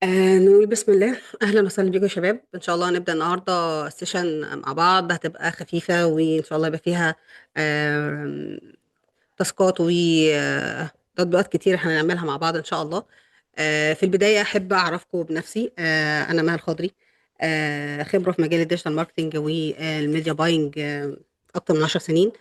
نقول بسم الله. أهلا وسهلا بيكم يا شباب. إن شاء الله هنبدأ النهاردة سيشن مع بعض، هتبقى خفيفة وإن شاء الله يبقى فيها آم، تاسكات وتطبيقات كتير احنا هنعملها مع بعض إن شاء الله. في البداية أحب أعرفكم بنفسي. أنا مها الخضري، خبرة في مجال الديجيتال ماركتينج والميديا باينج أكتر من 10 سنين.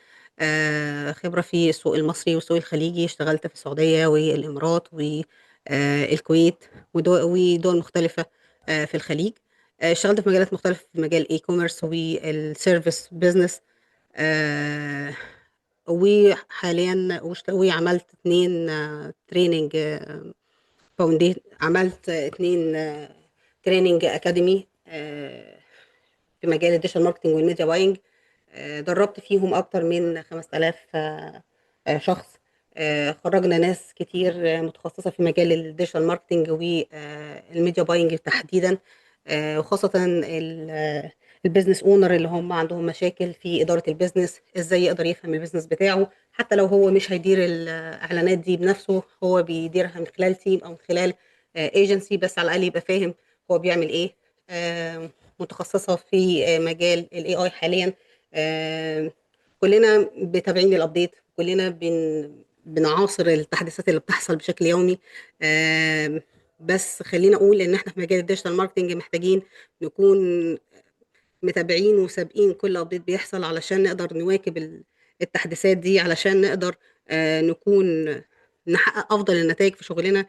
خبرة في السوق المصري والسوق الخليجي، اشتغلت في السعودية والإمارات والكويت ودول مختلفة في الخليج. اشتغلت في مجالات مختلفة، في مجال اي كوميرس والسيرفيس بزنس. وحاليا وعملت 2 تريننج فاونديشن، عملت 2 تريننج اكاديمي في مجال الديجيتال ماركتنج والميديا باينج. دربت فيهم اكتر من 5000 شخص. خرجنا ناس كتير متخصصة في مجال الديجيتال ماركتنج والميديا باينج تحديدا. وخاصة البيزنس اونر اللي هم عندهم مشاكل في إدارة البيزنس، ازاي يقدر يفهم البيزنس بتاعه حتى لو هو مش هيدير الإعلانات دي بنفسه، هو بيديرها من خلال تيم أو من خلال ايجنسي، بس على الأقل يبقى فاهم هو بيعمل ايه. متخصصة في مجال الاي اي حاليا. آه، كلنا متابعين الابديت، كلنا بنعاصر التحديثات اللي بتحصل بشكل يومي. آه، بس خلينا اقول ان احنا في مجال الديجيتال ماركتنج محتاجين نكون متابعين وسابقين كل ابديت بيحصل علشان نقدر نواكب التحديثات دي، علشان نقدر نكون نحقق افضل النتائج في شغلنا.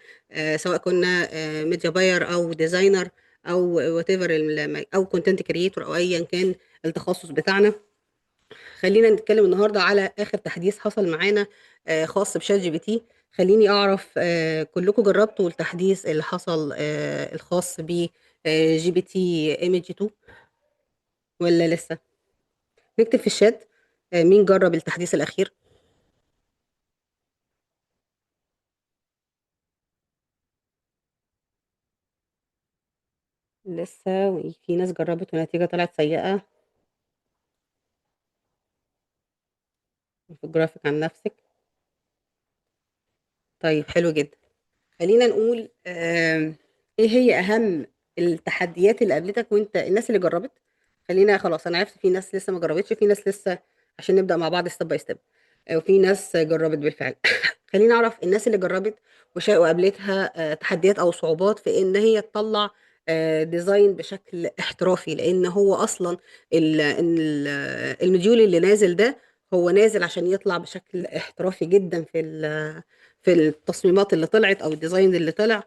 سواء كنا ميديا باير او ديزاينر او وات ايفر، او كونتنت كريتور او ايا كان التخصص بتاعنا. خلينا نتكلم النهارده على اخر تحديث حصل معانا خاص بشات جي بي تي. خليني اعرف، كلكم جربتوا التحديث اللي حصل الخاص ب جي بي تي ايمج 2 ولا لسه؟ نكتب في الشات مين جرب التحديث الأخير. لسه، وفي ناس جربت والنتيجة طلعت سيئة. في الجرافيك عن نفسك. طيب حلو جدا. خلينا نقول ايه هي أهم التحديات اللي قابلتك وانت الناس اللي جربت. خلينا خلاص، انا عرفت في ناس لسه ما جربتش، في ناس لسه، عشان نبدأ مع بعض ستيب باي ستيب. وفي ناس جربت بالفعل. خلينا نعرف الناس اللي جربت وقابلتها تحديات او صعوبات في ان هي تطلع ديزاين بشكل احترافي، لان هو اصلا المديول اللي نازل ده هو نازل عشان يطلع بشكل احترافي جدا في التصميمات اللي طلعت او الديزاين اللي طلع.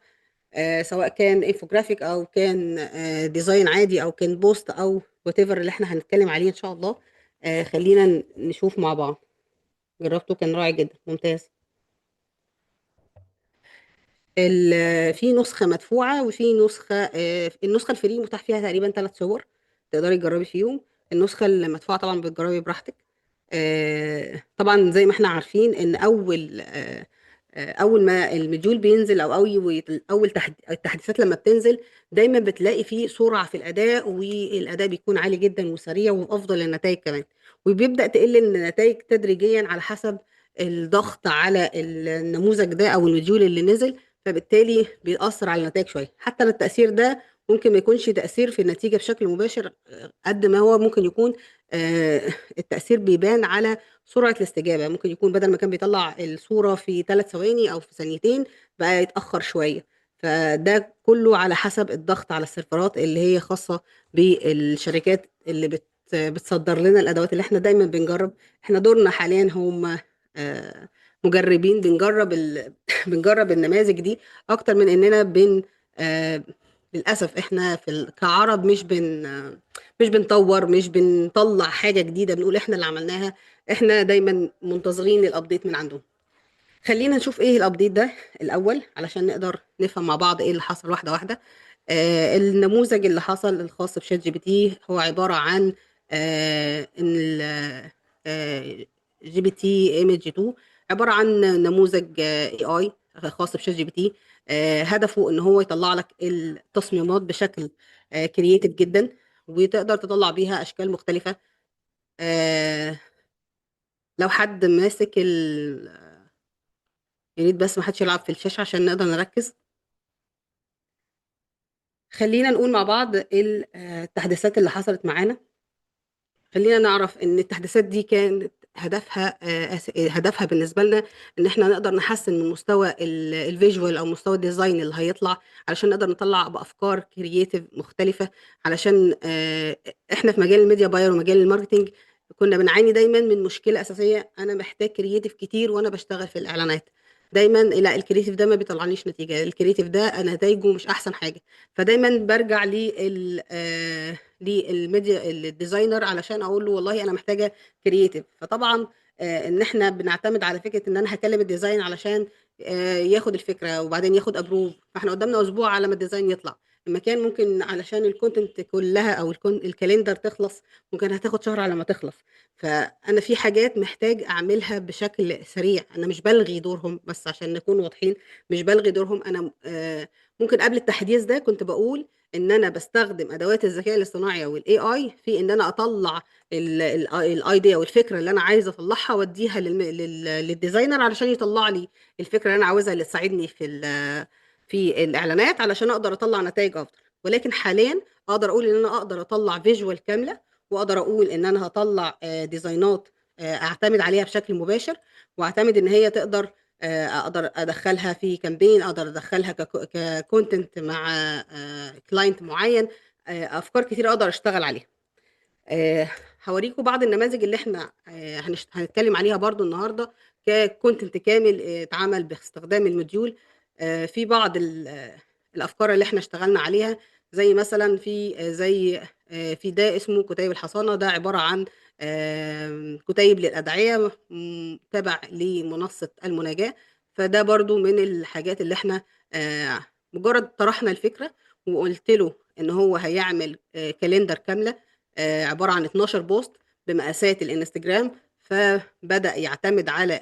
سواء كان انفوجرافيك او كان ديزاين عادي او كان بوست او وات ايفر اللي احنا هنتكلم عليه ان شاء الله. خلينا نشوف مع بعض. جربته كان رائع جدا، ممتاز. في نسخة مدفوعة وفي نسخة، النسخة الفري متاح فيها تقريبا 3 صور تقدري تجربي فيهم. النسخة المدفوعة طبعا بتجربي براحتك. طبعا زي ما احنا عارفين ان اول ما المديول بينزل او اول التحديثات لما بتنزل دايما بتلاقي فيه سرعة في الاداء، والاداء بيكون عالي جدا وسريع وافضل النتائج كمان. وبيبدأ تقل النتائج تدريجيا على حسب الضغط على النموذج ده او المديول اللي نزل. فبالتالي بيأثر على النتائج شوية، حتى لو التأثير ده ممكن ما يكونش تأثير في النتيجة بشكل مباشر، قد ما هو ممكن يكون آه، التأثير بيبان على سرعة الاستجابة. ممكن يكون بدل ما كان بيطلع الصورة في 3 ثواني أو في ثانيتين، بقى يتأخر شوية. فده كله على حسب الضغط على السيرفرات اللي هي خاصة بالشركات اللي بتصدر لنا الأدوات اللي احنا دايما بنجرب. احنا دورنا حاليا هم مجربين، بنجرب النماذج دي اكتر من اننا آه للاسف احنا كعرب مش بنطور، مش بنطلع حاجه جديده بنقول احنا اللي عملناها. احنا دايما منتظرين الابديت من عندهم. خلينا نشوف ايه الابديت ده الاول علشان نقدر نفهم مع بعض ايه اللي حصل واحده واحده. النموذج اللي حصل الخاص بشات جي بي تي هو عباره عن ان جي بي تي ايمج 2 عباره عن نموذج اي اي خاص بشات جي بي تي. هدفه ان هو يطلع لك التصميمات بشكل كرييتيف جدا، وتقدر تطلع بيها اشكال مختلفه. آه، لو حد ماسك يا ريت بس ما حدش يلعب في الشاشه عشان نقدر نركز. خلينا نقول مع بعض التحديثات اللي حصلت معانا. خلينا نعرف ان التحديثات دي كانت هدفها هدفها بالنسبه لنا ان احنا نقدر نحسن من مستوى الفيجوال او مستوى الديزاين اللي هيطلع، علشان نقدر نطلع بافكار كرييتيف مختلفه. علشان احنا في مجال الميديا باير ومجال الماركتينج كنا بنعاني دايما من مشكله اساسيه: انا محتاج كرييتيف كتير وانا بشتغل في الاعلانات. دايما لا، الكرييتيف ده ما بيطلعنيش نتيجه، الكرييتيف ده انا نتائجه مش احسن حاجه. فدايما برجع للميديا الديزاينر علشان اقول له والله انا محتاجه كرييتيف. فطبعا ان احنا بنعتمد على فكره ان انا هكلم الديزاين علشان ياخد الفكره وبعدين ياخد ابروف. فاحنا قدامنا اسبوع على ما الديزاين يطلع. المكان ممكن علشان الكونتنت كلها او الكاليندر تخلص ممكن هتاخد شهر على ما تخلص. فانا في حاجات محتاج اعملها بشكل سريع. انا مش بلغي دورهم، بس عشان نكون واضحين، مش بلغي دورهم. انا ممكن قبل التحديث ده كنت بقول ان انا بستخدم ادوات الذكاء الاصطناعي والاي اي في ان انا اطلع الايديا والفكره اللي انا عايزه اطلعها واديها للديزاينر علشان يطلع لي الفكره اللي انا عاوزها اللي تساعدني في الاعلانات علشان اقدر اطلع نتائج افضل. ولكن حاليا اقدر اقول ان انا اقدر اطلع فيجوال كامله، واقدر اقول ان انا هطلع ديزاينات اعتمد عليها بشكل مباشر، واعتمد ان هي تقدر اقدر ادخلها في كامبين، اقدر ادخلها ككونتنت مع كلاينت معين. افكار كتير اقدر اشتغل عليها. آه، هوريكم بعض النماذج اللي احنا هنتكلم عليها برضو النهارده ككونتنت كامل اتعمل باستخدام الموديول. في بعض الافكار اللي احنا اشتغلنا عليها، زي مثلا في زي في ده اسمه كتيب الحصانه. ده عباره عن كتيب للادعيه تابع لمنصه المناجاه. فده برضو من الحاجات اللي احنا مجرد طرحنا الفكره وقلت له ان هو هيعمل كالندر كامله عبارة عن 12 بوست بمقاسات الانستجرام. فبدأ يعتمد على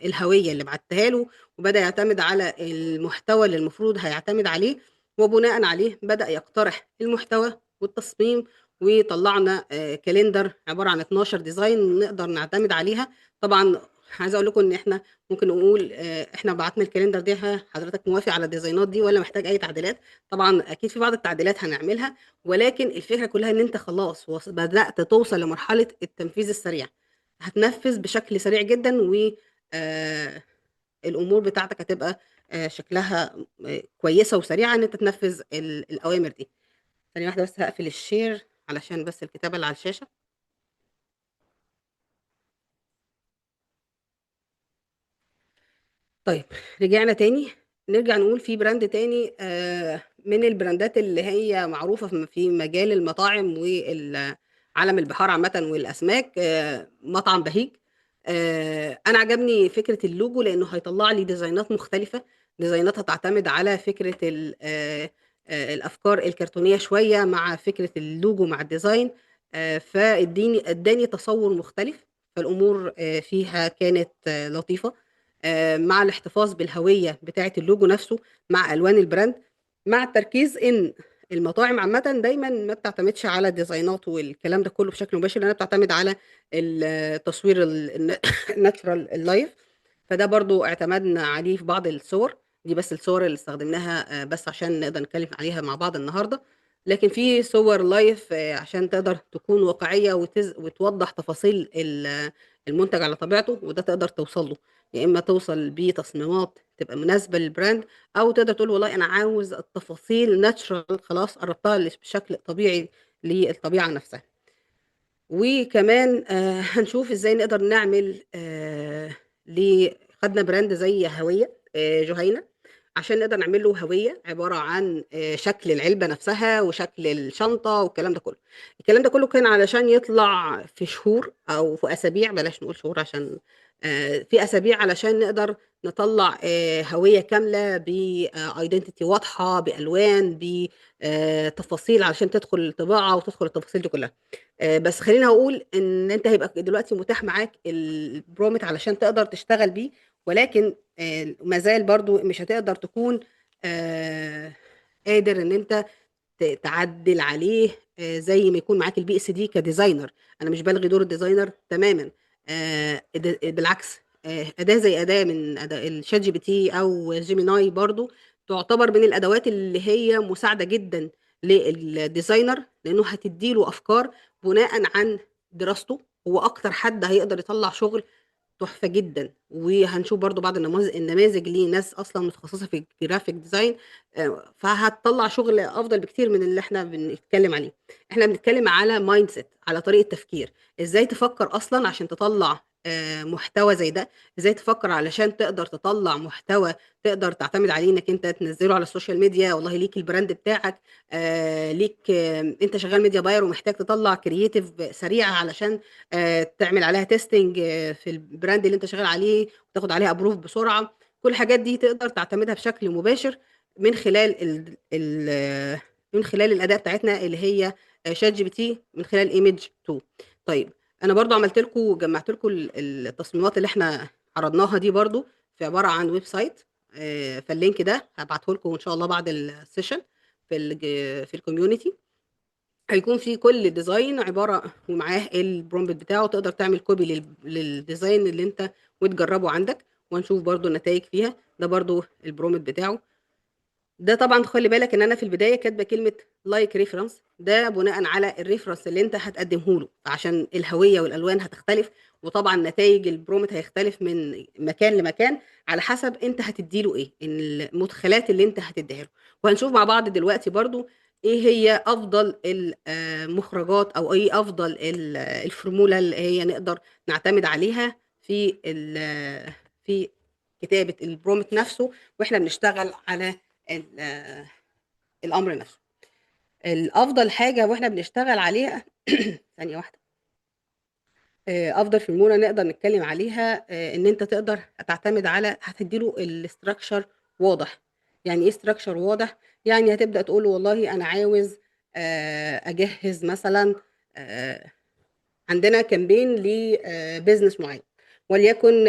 الهوية اللي بعتها له، وبدأ يعتمد على المحتوى اللي المفروض هيعتمد عليه، وبناء عليه بدأ يقترح المحتوى والتصميم. وطلعنا كالندر عبارة عن 12 ديزاين نقدر نعتمد عليها. طبعا عايزه اقول لكم ان احنا ممكن نقول احنا بعتنا الكالندر دي، حضرتك موافق على الديزاينات دي ولا محتاج اي تعديلات؟ طبعا اكيد في بعض التعديلات هنعملها، ولكن الفكرة كلها ان انت خلاص بدأت توصل لمرحلة التنفيذ السريع. هتنفذ بشكل سريع جدا، و الامور بتاعتك هتبقى شكلها كويسة وسريعة ان انت تنفذ الاوامر دي. ثانية واحدة بس هقفل الشير علشان بس الكتابة اللي على الشاشة. طيب، رجعنا تاني. نرجع نقول في براند تاني من البراندات اللي هي معروفة في مجال المطاعم وعالم البحار عامة والأسماك، مطعم بهيج. أنا عجبني فكرة اللوجو لأنه هيطلع لي ديزاينات مختلفة. ديزايناتها تعتمد على فكرة الأفكار الكرتونية شوية مع فكرة اللوجو مع الديزاين. اداني تصور مختلف. فالأمور فيها كانت لطيفة، مع الاحتفاظ بالهوية بتاعة اللوجو نفسه، مع ألوان البراند، مع التركيز إن المطاعم عامة دايما ما بتعتمدش على الديزاينات والكلام ده كله بشكل مباشر، لأنها بتعتمد على التصوير الناتشرال اللايف. فده برضو اعتمدنا عليه في بعض الصور. دي بس الصور اللي استخدمناها بس عشان نقدر نتكلم عليها مع بعض النهاردة. لكن في صور لايف عشان تقدر تكون واقعية وتوضح تفاصيل المنتج على طبيعته، وده تقدر توصل له. يا اما توصل بتصميمات تبقى مناسبه للبراند، او تقدر تقول والله انا عاوز التفاصيل ناتشرال خلاص قربتها بشكل طبيعي للطبيعه نفسها. وكمان هنشوف ازاي نقدر نعمل خدنا براند زي هويه جهينه عشان نقدر نعمل له هويه عباره عن شكل العلبه نفسها وشكل الشنطه والكلام ده كله. الكلام ده كله كان علشان يطلع في شهور او في اسابيع، بلاش نقول شهور عشان في اسابيع، علشان نقدر نطلع هويه كامله بايدنتيتي واضحه بالوان بتفاصيل علشان تدخل الطباعه وتدخل التفاصيل دي كلها. بس خليني اقول ان انت هيبقى دلوقتي متاح معاك البرومت علشان تقدر تشتغل بيه. ولكن ما زال برضو مش هتقدر تكون آه، قادر ان انت تعدل عليه زي ما يكون معاك البي اس دي كديزاينر. انا مش بلغي دور الديزاينر تماما، بالعكس. اداه زي اداه من أداة الشات جي بي تي او جيميناي برضو تعتبر من الادوات اللي هي مساعده جدا للديزاينر، لانه هتديله افكار بناء عن دراسته. هو اكتر حد هيقدر يطلع شغل تحفة جدا. وهنشوف برضو بعض النماذج لناس اصلا متخصصة في الجرافيك ديزاين، فهتطلع شغل افضل بكتير من اللي احنا بنتكلم عليه. احنا بنتكلم على مايند سيت، على طريقة تفكير، ازاي تفكر اصلا عشان تطلع محتوى زي ده. ازاي تفكر علشان تقدر تطلع محتوى تقدر تعتمد عليه انك انت تنزله على السوشيال ميديا. والله ليك البراند بتاعك، ليك، انت شغال ميديا باير ومحتاج تطلع كرييتيف سريعة علشان تعمل عليها تيستنج في البراند اللي انت شغال عليه، وتاخد عليها ابروف بسرعه. كل الحاجات دي تقدر تعتمدها بشكل مباشر من خلال من خلال الاداه بتاعتنا اللي هي شات جي بي تي، من خلال ايمج 2. طيب، انا برضو عملت لكم، جمعت لكم التصميمات اللي احنا عرضناها دي برضو في عباره عن ويب سايت. فاللينك ده هبعته لكم ان شاء الله بعد السيشن في الكوميونتي. هيكون في كل ديزاين عبارة ومعاه البرومبت بتاعه، تقدر تعمل كوبي للديزاين اللي انت وتجربه عندك، وهنشوف برضو النتائج فيها. ده برضو البرومبت بتاعه. ده طبعا خلي بالك ان انا في البداية كاتبة كلمة لايك ريفرنس، ده بناء على الريفرنس اللي انت هتقدمه له، عشان الهوية والالوان هتختلف. وطبعا نتائج البرومت هيختلف من مكان لمكان على حسب انت هتديله ايه، المدخلات اللي انت هتديها له. وهنشوف مع بعض دلوقتي برضو ايه هي افضل المخرجات، او ايه افضل الفورمولا اللي هي نقدر نعتمد عليها في كتابة البرومت نفسه، واحنا بنشتغل على الامر نفسه. الافضل حاجة واحنا بنشتغل عليها ثانية واحدة. افضل فورمولا نقدر نتكلم عليها، ان انت تقدر تعتمد على، هتديله الاستراكشر واضح. يعني ايه استراكشر واضح؟ يعني هتبدا تقول له والله انا عاوز اجهز مثلا، آه، عندنا كامبين لبزنس معين، وليكن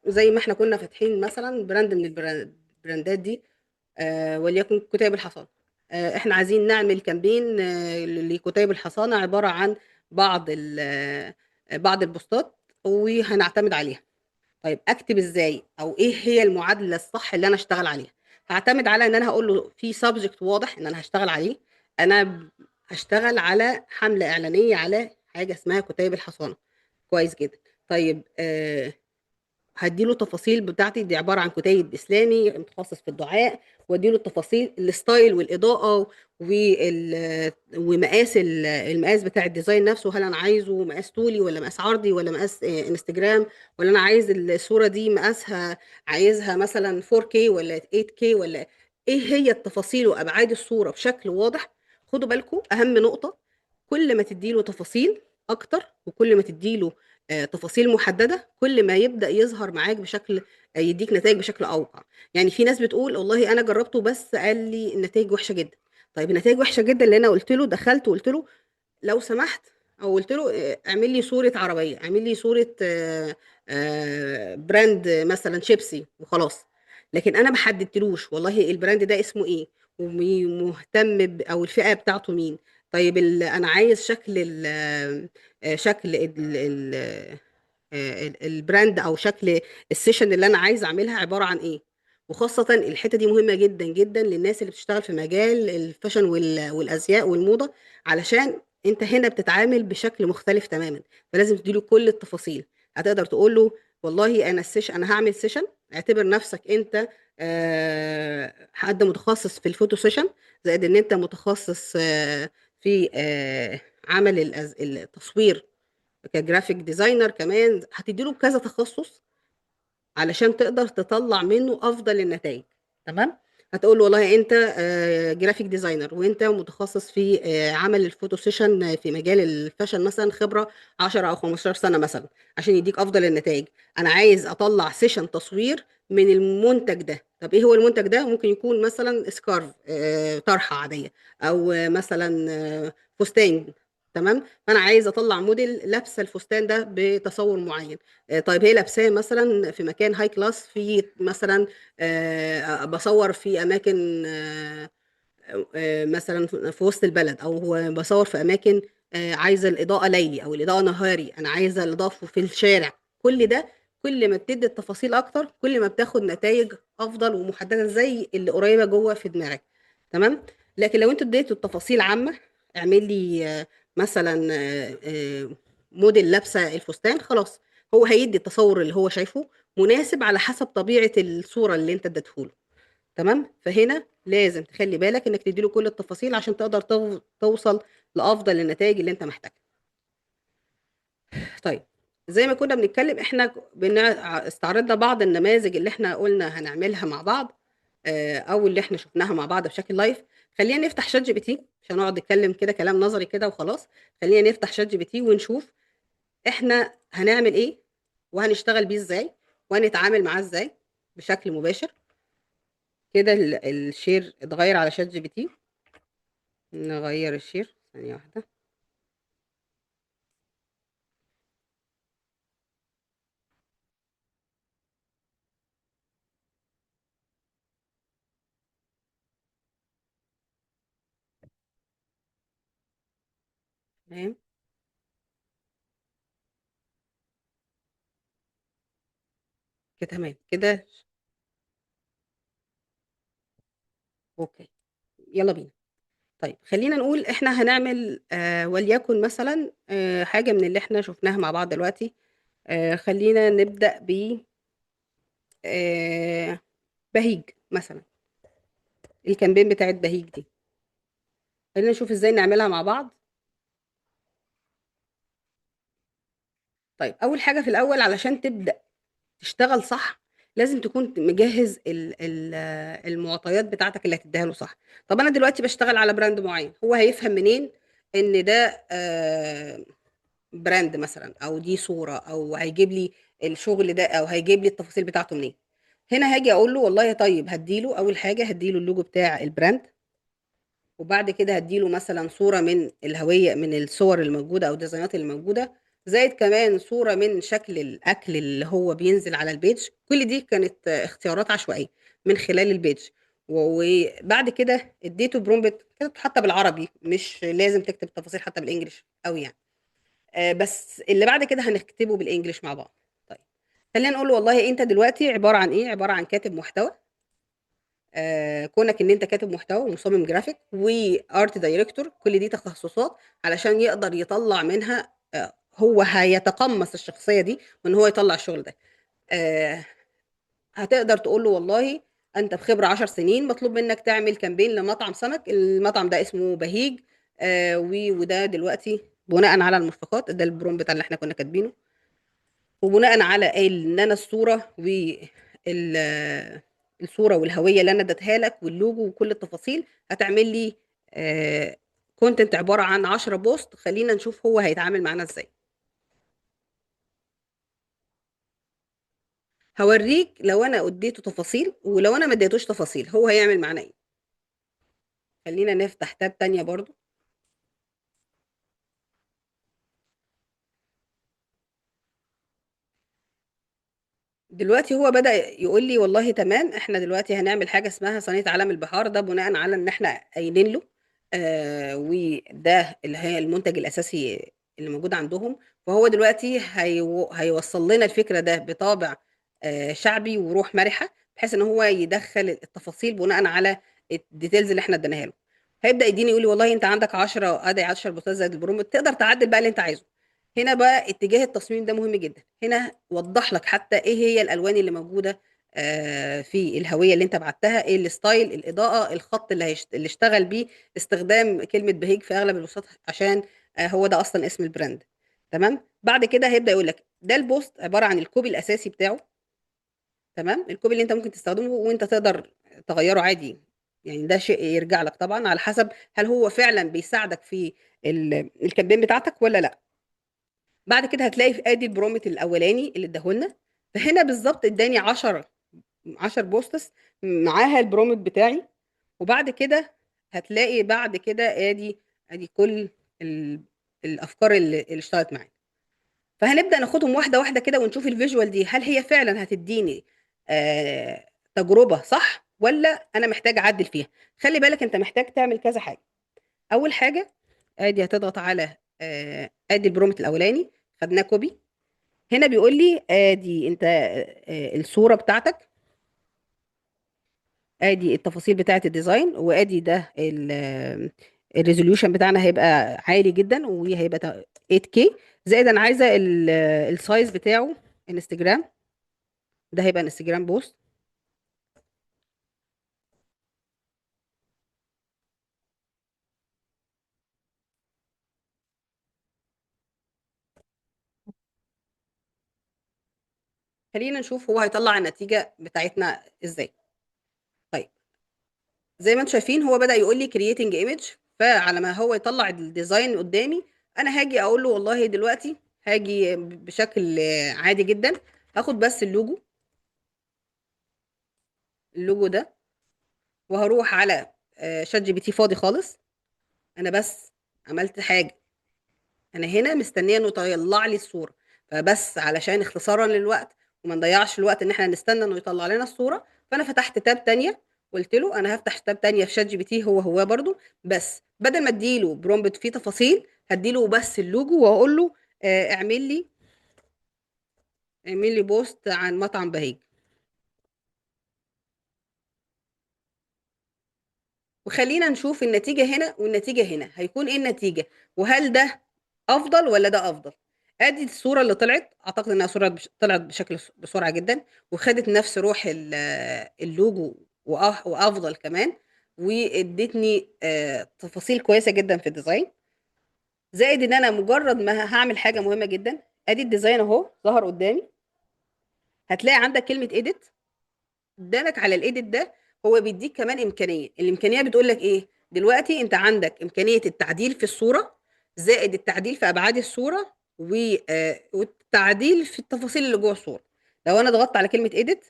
زي ما احنا كنا فاتحين مثلا براند من البراندات دي، وليكن كتيب الحصانة. احنا عايزين نعمل كامبين لكتيب الحصانة، عبارة عن بعض بعض البوستات وهنعتمد عليها. طيب اكتب ازاي، او ايه هي المعادلة الصح اللي انا اشتغل عليها؟ هعتمد على ان انا هقول له في سبجكت واضح ان انا هشتغل عليه. انا هشتغل على حملة اعلانية على حاجة اسمها كتيب الحصانة. كويس جدا. طيب هديله التفاصيل بتاعتي دي، عباره عن كتيب اسلامي متخصص في الدعاء، واديله التفاصيل، الستايل والاضاءه ومقاس المقاس بتاع الديزاين نفسه. هل انا عايزه مقاس طولي ولا مقاس عرضي ولا مقاس انستجرام، ولا انا عايز الصوره دي مقاسها، عايزها مثلا 4K ولا 8K ولا ايه هي التفاصيل وابعاد الصوره بشكل واضح. خدوا بالكم اهم نقطه، كل ما تديله تفاصيل اكتر وكل ما تديله تفاصيل محدده، كل ما يبدا يظهر معاك بشكل يديك نتائج بشكل اوقع. يعني في ناس بتقول والله انا جربته بس قال لي النتائج وحشه جدا. طيب النتائج وحشه جدا اللي انا قلت له، دخلت وقلت له لو سمحت، او قلت له اعمل لي صوره عربيه، اعمل لي صوره براند مثلا شيبسي وخلاص. لكن انا ما حددتلوش والله البراند ده اسمه ايه، ومهتم او الفئه بتاعته مين. طيب انا عايز شكل شكل البراند، او شكل السيشن اللي انا عايز اعملها عباره عن ايه. وخاصه الحته دي مهمه جدا جدا للناس اللي بتشتغل في مجال الفاشن والازياء والموضه، علشان انت هنا بتتعامل بشكل مختلف تماما. فلازم تديله كل التفاصيل. هتقدر تقول له والله انا انا هعمل سيشن، اعتبر نفسك انت حد متخصص في الفوتو سيشن، زائد ان انت متخصص في عمل التصوير كجرافيك ديزاينر كمان. هتديله كذا تخصص علشان تقدر تطلع منه افضل النتائج. تمام. هتقول له والله انت جرافيك ديزاينر، وانت متخصص في عمل الفوتو سيشن في مجال الفاشن مثلا، خبرة 10 او 15 سنة مثلا، عشان يديك افضل النتائج. انا عايز اطلع سيشن تصوير من المنتج ده. طب ايه هو المنتج ده؟ ممكن يكون مثلا سكارف، طرحة عادية، او مثلا فستان. تمام. فانا عايز اطلع موديل لابسه الفستان ده بتصور معين. طيب هي لابساه مثلا في مكان هاي كلاس، في مثلا بصور في اماكن مثلا في وسط البلد، او هو بصور في اماكن عايزه الاضاءه ليلي او الاضاءه نهاري، انا عايزه الاضاءه في الشارع. كل ده كل ما بتدي التفاصيل اكتر كل ما بتاخد نتائج افضل ومحدده زي اللي قريبه جوه في دماغك. تمام. لكن لو انت اديته التفاصيل عامه، اعمل لي مثلا موديل لابسه الفستان، خلاص هو هيدي التصور اللي هو شايفه مناسب على حسب طبيعه الصوره اللي انت اديته له. تمام. فهنا لازم تخلي بالك انك تديله كل التفاصيل عشان تقدر توصل لافضل النتائج اللي انت محتاجها. طيب، زي ما كنا بنتكلم احنا استعرضنا بعض النماذج اللي احنا قلنا هنعملها مع بعض، او اللي احنا شفناها مع بعض بشكل لايف. خلينا نفتح شات جي بي تي، مش هنقعد نتكلم كده كلام نظري كده وخلاص. خلينا نفتح شات جي بي تي ونشوف احنا هنعمل ايه، وهنشتغل بيه ازاي، وهنتعامل معاه ازاي بشكل مباشر. كده الشير اتغير على شات جي بي تي. نغير الشير ثانية واحدة. تمام كده، تمام كده. اوكي، يلا بينا. طيب خلينا نقول احنا هنعمل وليكن مثلا حاجة من اللي احنا شفناها مع بعض دلوقتي. خلينا نبدأ ب آه بهيج مثلا، الكامبين بتاعت بهيج دي. خلينا نشوف ازاي نعملها مع بعض. طيب اول حاجة في الاول علشان تبدأ تشتغل صح، لازم تكون مجهز المعطيات بتاعتك اللي هتديها له صح. طب انا دلوقتي بشتغل على براند معين، هو هيفهم منين ان ده براند مثلا، او دي صورة، او هيجيب لي الشغل ده، او هيجيب لي التفاصيل بتاعته منين؟ هنا هاجي اقول له والله طيب هديله اول حاجة، هديله اللوجو بتاع البراند، وبعد كده هديله مثلا صورة من الهوية من الصور الموجودة او الديزاينات الموجودة، زائد كمان صورة من شكل الاكل اللي هو بينزل على البيج. كل دي كانت اختيارات عشوائية من خلال البيج. وبعد كده اديته برومبت كانت حتى بالعربي، مش لازم تكتب تفاصيل حتى بالانجلش قوي يعني. بس اللي بعد كده هنكتبه بالانجلش مع بعض. طيب خلينا نقول له والله انت دلوقتي عباره عن ايه، عباره عن كاتب محتوى. كونك ان انت كاتب محتوى ومصمم جرافيك وارت دايركتور، كل دي تخصصات علشان يقدر يطلع منها، هو هيتقمص الشخصيه دي وان هو يطلع الشغل ده. آه، هتقدر تقول له والله انت بخبره 10 سنين مطلوب منك تعمل كامبين لمطعم سمك، المطعم ده اسمه بهيج. وده دلوقتي بناء على المرفقات، ده البروم بتاع اللي احنا كنا كاتبينه، وبناء على ان انا الصوره الصوره والهويه اللي انا اديتها لك واللوجو وكل التفاصيل، هتعمل لي كونتنت عباره عن 10 بوست. خلينا نشوف هو هيتعامل معانا ازاي. هوريك لو انا اديته تفاصيل ولو انا ما اديتوش تفاصيل هو هيعمل معانا ايه. خلينا نفتح تاب تانية برضو. دلوقتي هو بدأ يقول لي والله تمام، احنا دلوقتي هنعمل حاجة اسمها صينية علم البحار، ده بناء على ان احنا قايلين له وده اللي هي المنتج الأساسي اللي موجود عندهم. فهو دلوقتي هيوصل لنا الفكرة ده بطابع شعبي وروح مرحة، بحيث ان هو يدخل التفاصيل بناء على الديتيلز اللي احنا اديناها له. هيبدأ يديني يقول لي والله انت عندك 10 ادي 10 بوستات زائد البرومت، تقدر تعدل بقى اللي انت عايزه. هنا بقى اتجاه التصميم ده مهم جدا. هنا وضح لك حتى ايه هي الالوان اللي موجوده في الهويه اللي انت بعتها، ايه الستايل، الاضاءه، الخط اللي اشتغل بيه، استخدام كلمه بهيج في اغلب البوستات عشان هو ده اصلا اسم البراند. تمام. بعد كده هيبدا يقول لك ده البوست عباره عن الكوبي الاساسي بتاعه. تمام. الكوبي اللي انت ممكن تستخدمه وانت تقدر تغيره عادي، يعني ده شيء يرجع لك طبعا على حسب هل هو فعلا بيساعدك في الكامبين بتاعتك ولا لا. بعد كده هتلاقي في ادي البرومت الاولاني اللي اداهولنا. فهنا بالظبط اداني 10 بوستس معاها البرومت بتاعي. وبعد كده هتلاقي بعد كده ادي كل ال- الافكار اللي اشتغلت معايا. فهنبدا ناخدهم واحده واحده كده ونشوف الفيجوال دي هل هي فعلا هتديني تجربه صح ولا انا محتاج اعدل فيها. خلي بالك انت محتاج تعمل كذا حاجه. اول حاجه ادي هتضغط على ادي البرومت الاولاني، خدناه كوبي. هنا بيقول لي ادي انت الصوره بتاعتك، ادي التفاصيل بتاعت الديزاين، وادي ده الريزوليوشن بتاعنا هيبقى عالي جدا وهيبقى 8K. زائد انا عايزه السايز بتاعه انستجرام، ده هيبقى انستجرام بوست. خلينا نشوف هو هيطلع النتيجه بتاعتنا ازاي. طيب، زي ما انتم شايفين هو بدأ يقول لي creating image. فعلى ما هو يطلع الديزاين قدامي، انا هاجي اقول له والله دلوقتي هاجي بشكل عادي جدا، هاخد بس اللوجو ده، وهروح على شات جي بي تي فاضي خالص. انا بس عملت حاجه، انا هنا مستنيه انه يطلع لي الصوره. فبس علشان اختصارا للوقت وما نضيعش الوقت ان احنا نستنى انه يطلع لنا الصوره، فانا فتحت تاب تانية. قلت له انا هفتح تاب تانية في شات جي بي تي هو برضو، بس بدل ما اديله برومبت فيه تفاصيل هديله بس اللوجو، واقول له اعمل لي بوست عن مطعم بهيج. وخلينا نشوف النتيجة هنا والنتيجة هنا هيكون ايه النتيجة، وهل ده افضل ولا ده افضل. ادي الصورة اللي طلعت، اعتقد انها صورة طلعت بسرعة جدا، وخدت نفس روح اللوجو، وافضل كمان، وادتني تفاصيل كويسة جدا في الديزاين. زائد ان انا مجرد ما هعمل حاجة مهمة جدا، ادي الديزاين اهو ظهر قدامي. هتلاقي عندك كلمة edit قدامك. على الايديت ده هو بيديك كمان امكانيه، الامكانيه بتقول لك ايه؟ دلوقتي انت عندك امكانيه التعديل في الصوره، زائد التعديل في ابعاد الصوره، والتعديل في التفاصيل اللي جوه الصوره. لو انا ضغطت على كلمه ايديت،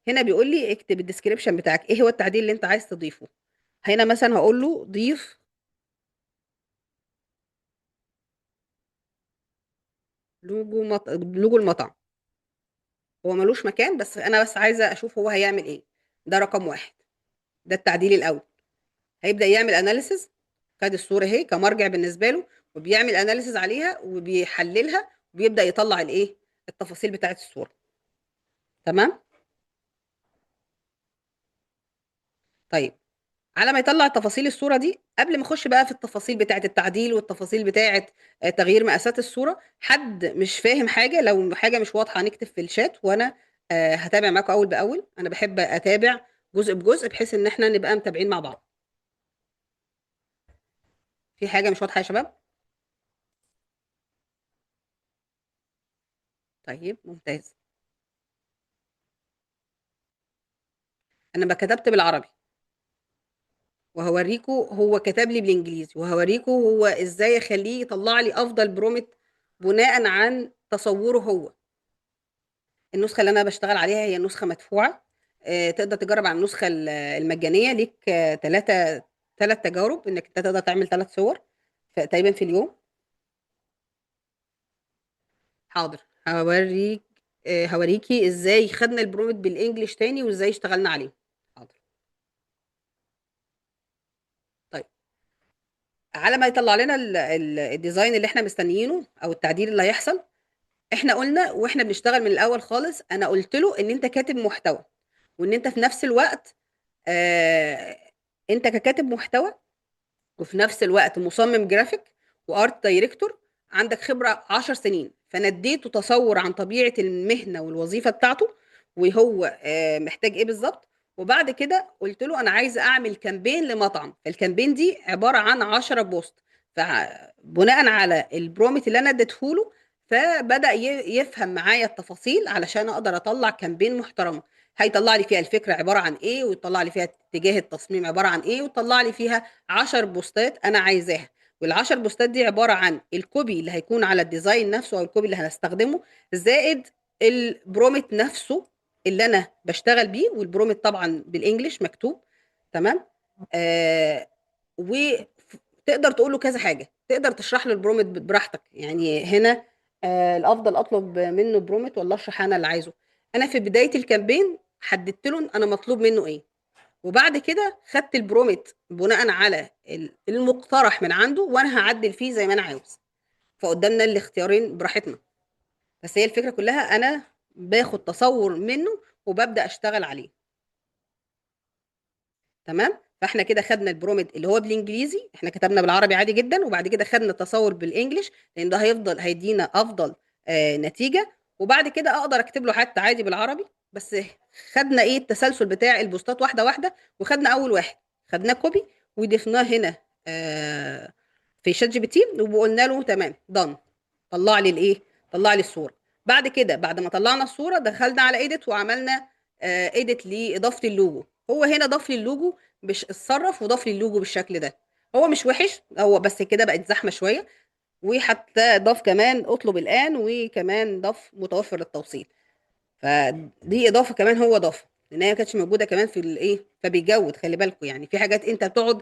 هنا بيقول لي اكتب الديسكريبشن بتاعك، ايه هو التعديل اللي انت عايز تضيفه. هنا مثلا هقول له ضيف لوجو المطعم. هو ملوش مكان، بس انا بس عايزه اشوف هو هيعمل ايه. ده رقم واحد، ده التعديل الاول. هيبدأ يعمل اناليسز، خد الصورة اهي كمرجع بالنسبة له، وبيعمل اناليسز عليها وبيحللها، وبيبدأ يطلع الايه، التفاصيل بتاعت الصورة. تمام. طيب، على ما يطلع تفاصيل الصورة دي، قبل ما اخش بقى في التفاصيل بتاعت التعديل والتفاصيل بتاعت تغيير مقاسات الصورة، حد مش فاهم حاجة، لو حاجة مش واضحة نكتب في الشات، وانا هتابع معاكم اول باول. انا بحب اتابع جزء بجزء بحيث ان احنا نبقى متابعين مع بعض. في حاجة مش واضحة يا شباب؟ طيب، ممتاز. انا كتبت بالعربي، وهوريكو هو كتب لي بالانجليزي، وهوريكو هو ازاي اخليه يطلع لي افضل برومت بناء عن تصوره هو. النسخه اللي انا بشتغل عليها هي نسخه مدفوعه. تقدر تجرب على النسخه المجانيه ليك ثلاث تجارب، انك انت تقدر تعمل 3 صور تقريبا في اليوم. حاضر، هوريكي ازاي خدنا البرومت بالانجلش تاني وازاي اشتغلنا عليه. حاضر. طيب، على ما يطلع لنا الديزاين اللي احنا مستنيينه او التعديل اللي هيحصل، احنا قلنا واحنا بنشتغل من الاول خالص، انا قلت له ان انت كاتب محتوى، وان انت في نفس الوقت آه انت ككاتب محتوى، وفي نفس الوقت مصمم جرافيك وارت دايركتور، عندك خبرة 10 سنين. فانا اديته تصور عن طبيعة المهنة والوظيفة بتاعته، وهو محتاج ايه بالظبط. وبعد كده قلت له انا عايزه اعمل كامبين لمطعم، الكامبين دي عبارة عن 10 بوست. فبناء على البرومت اللي انا اديته له، فبدأ يفهم معايا التفاصيل علشان اقدر اطلع كامبين محترمة. هيطلع لي فيها الفكرة عبارة عن ايه، ويطلع لي فيها اتجاه التصميم عبارة عن ايه، ويطلع لي فيها 10 بوستات انا عايزاها. وال10 بوستات دي عبارة عن الكوبي اللي هيكون على الديزاين نفسه او الكوبي اللي هنستخدمه، زائد البرومت نفسه اللي انا بشتغل بيه، والبرومت طبعا بالانجلش مكتوب. تمام. آه وتقدر تقول له كذا حاجة، تقدر تشرح له البرومت براحتك. يعني هنا الافضل اطلب منه برومت ولا اشرح انا اللي عايزه. انا في بداية الكامبين حددت له انا مطلوب منه ايه، وبعد كده خدت البرومت بناء على المقترح من عنده، وانا هعدل فيه زي ما انا عاوز. فقدامنا الاختيارين براحتنا. بس هي الفكره كلها انا باخد تصور منه وببدا اشتغل عليه. تمام. فاحنا كده خدنا البرومت اللي هو بالانجليزي، احنا كتبنا بالعربي عادي جدا، وبعد كده خدنا التصور بالانجلش لان ده هيفضل هيدينا افضل نتيجه. وبعد كده اقدر اكتب له حتى عادي بالعربي. بس خدنا ايه التسلسل بتاع البوستات واحده واحده، وخدنا اول واحد خدناه كوبي وضفناه هنا في شات جي بي تي، وقلنا له تمام دن، طلع لي الايه، طلع لي الصوره. بعد كده بعد ما طلعنا الصوره دخلنا على ايديت وعملنا ايديت لاضافه اللوجو. هو هنا ضاف لي اللوجو، مش اتصرف وضاف لي اللوجو بالشكل ده. هو مش وحش، هو بس كده بقت زحمه شويه. وحتى ضاف كمان اطلب الان، وكمان ضاف متوفر للتوصيل. فدي اضافه كمان هو ضافها، لان هي ما كانتش موجوده كمان في الايه. فبيجود، خلي بالكم يعني في حاجات انت بتقعد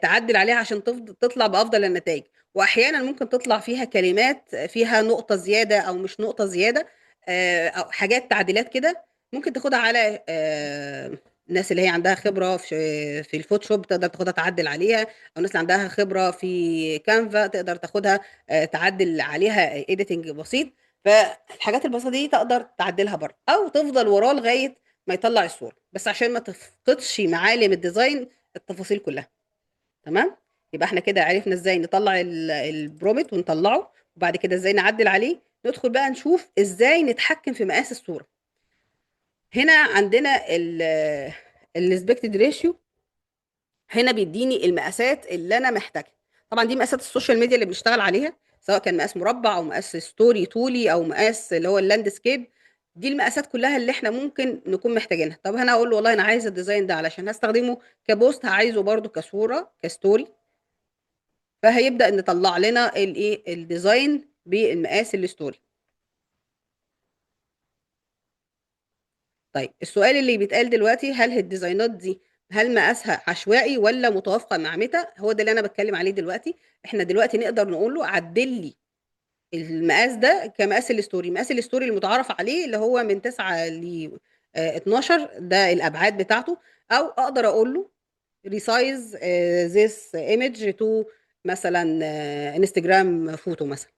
تعدل عليها عشان تطلع بافضل النتائج. واحيانا ممكن تطلع فيها كلمات فيها نقطه زياده او مش نقطه زياده، او حاجات تعديلات كده ممكن تاخدها على الناس اللي هي عندها خبره في الفوتوشوب تقدر تاخدها تعدل عليها، او الناس اللي عندها خبره في كانفا تقدر تاخدها تعدل عليها ايديتنج بسيط. فالحاجات البسيطه دي تقدر تعدلها بره او تفضل وراه لغايه ما يطلع الصوره، بس عشان ما تفقدش معالم الديزاين التفاصيل كلها. تمام. يبقى احنا كده عرفنا ازاي نطلع البرومت ونطلعه، وبعد كده ازاي نعدل عليه. ندخل بقى نشوف ازاي نتحكم في مقاس الصوره. هنا عندنا الاسبكتد ريشيو، هنا بيديني المقاسات اللي انا محتاجها. طبعا دي مقاسات السوشيال ميديا اللي بنشتغل عليها، سواء كان مقاس مربع او مقاس ستوري طولي او مقاس اللي هو اللاندسكيب. دي المقاسات كلها اللي احنا ممكن نكون محتاجينها. طب انا اقول له والله انا عايز الديزاين ده علشان هستخدمه كبوست، عايزه برده كصوره كستوري. فهيبدأ نطلع لنا الايه الديزاين بالمقاس الستوري. طيب السؤال اللي بيتقال دلوقتي، هل الديزاينات دي هل مقاسها عشوائي ولا متوافقه مع ميتا؟ هو ده اللي انا بتكلم عليه دلوقتي. احنا دلوقتي نقدر نقول له عدل لي المقاس ده كمقاس الستوري. مقاس الستوري المتعارف عليه اللي هو من 9 ل 12، ده الابعاد بتاعته. او اقدر اقول له ريسايز ذيس ايمج تو مثلا انستجرام فوتو مثلا.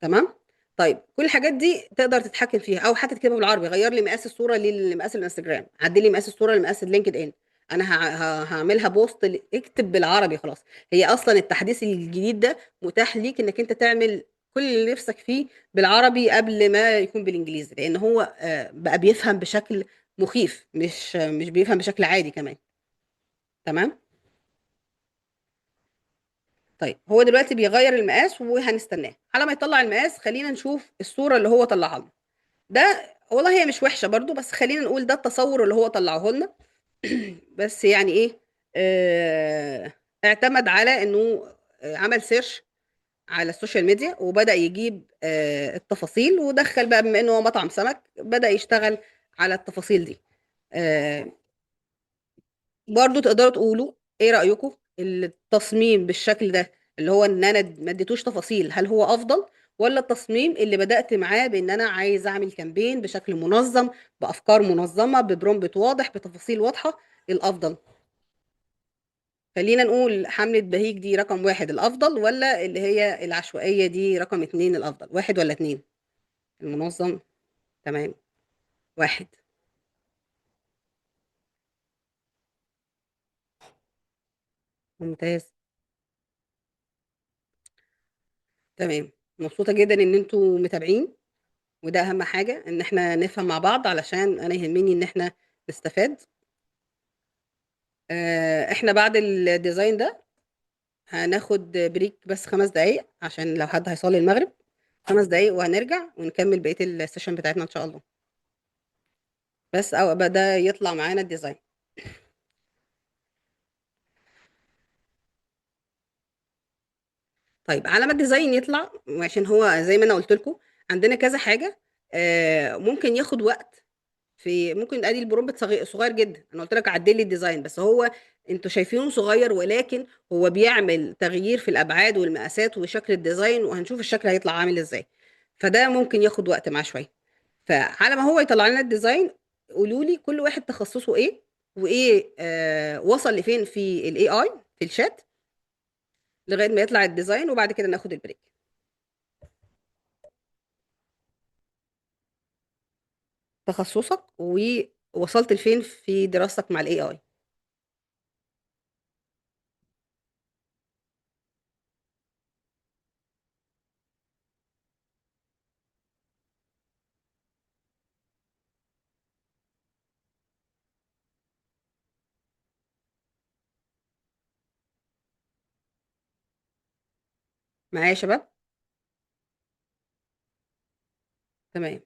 تمام. طيب كل الحاجات دي تقدر تتحكم فيها، او حتى تكتبها بالعربي غير لي مقاس الصوره لمقاس الانستجرام، عدل لي مقاس الصوره لمقاس اللينكد ان. انا هعملها بوست اكتب بالعربي خلاص. هي اصلا التحديث الجديد ده متاح ليك انك انت تعمل كل اللي نفسك فيه بالعربي قبل ما يكون بالانجليزي، لان هو بقى بيفهم بشكل مخيف، مش بيفهم بشكل عادي كمان. تمام. طيب هو دلوقتي بيغير المقاس وهنستناه على ما يطلع المقاس. خلينا نشوف الصوره اللي هو طلعها لنا. ده والله هي مش وحشة برضو، بس خلينا نقول ده التصور اللي هو طلعه لنا. بس يعني ايه، اعتمد على انه عمل سيرش على السوشيال ميديا وبدأ يجيب التفاصيل، ودخل بقى بما انه هو مطعم سمك بدأ يشتغل على التفاصيل دي. آه، برضو تقدروا تقولوا ايه رأيكم التصميم بالشكل ده اللي هو ان انا ما اديتوش تفاصيل، هل هو افضل ولا التصميم اللي بدأت معاه بان انا عايز اعمل كامبين بشكل منظم بافكار منظمة ببرومبت واضح بتفاصيل واضحة؟ الافضل. خلينا نقول حملة بهيج دي رقم واحد الافضل، ولا اللي هي العشوائية دي رقم اتنين الافضل؟ واحد ولا اتنين؟ المنظم. تمام. واحد. ممتاز. تمام. مبسوطة جدا ان انتوا متابعين، وده اهم حاجة ان احنا نفهم مع بعض علشان انا يهمني ان احنا نستفاد. احنا بعد الديزاين ده هناخد بريك بس 5 دقايق عشان لو حد هيصلي المغرب. 5 دقايق وهنرجع ونكمل بقية السيشن بتاعتنا ان شاء الله. بس او بدأ يطلع معانا الديزاين. طيب على ما الديزاين يطلع، وعشان هو زي ما انا قلت لكم عندنا كذا حاجة ممكن ياخد وقت. في ممكن ادي البرومبت صغير جدا، انا قلت لك عدل لي الديزاين بس هو انتوا شايفينه صغير، ولكن هو بيعمل تغيير في الابعاد والمقاسات وشكل الديزاين، وهنشوف الشكل هيطلع عامل ازاي. فده ممكن ياخد وقت معاه شويه. فعلى ما هو يطلع لنا الديزاين قولوا لي كل واحد تخصصه ايه، وايه وصل لفين في الاي اي في الشات لغايه ما يطلع الديزاين، وبعد كده ناخد البريك. تخصصك ووصلت لفين في دراستك مع الاي اي. معايا يا شباب؟ تمام.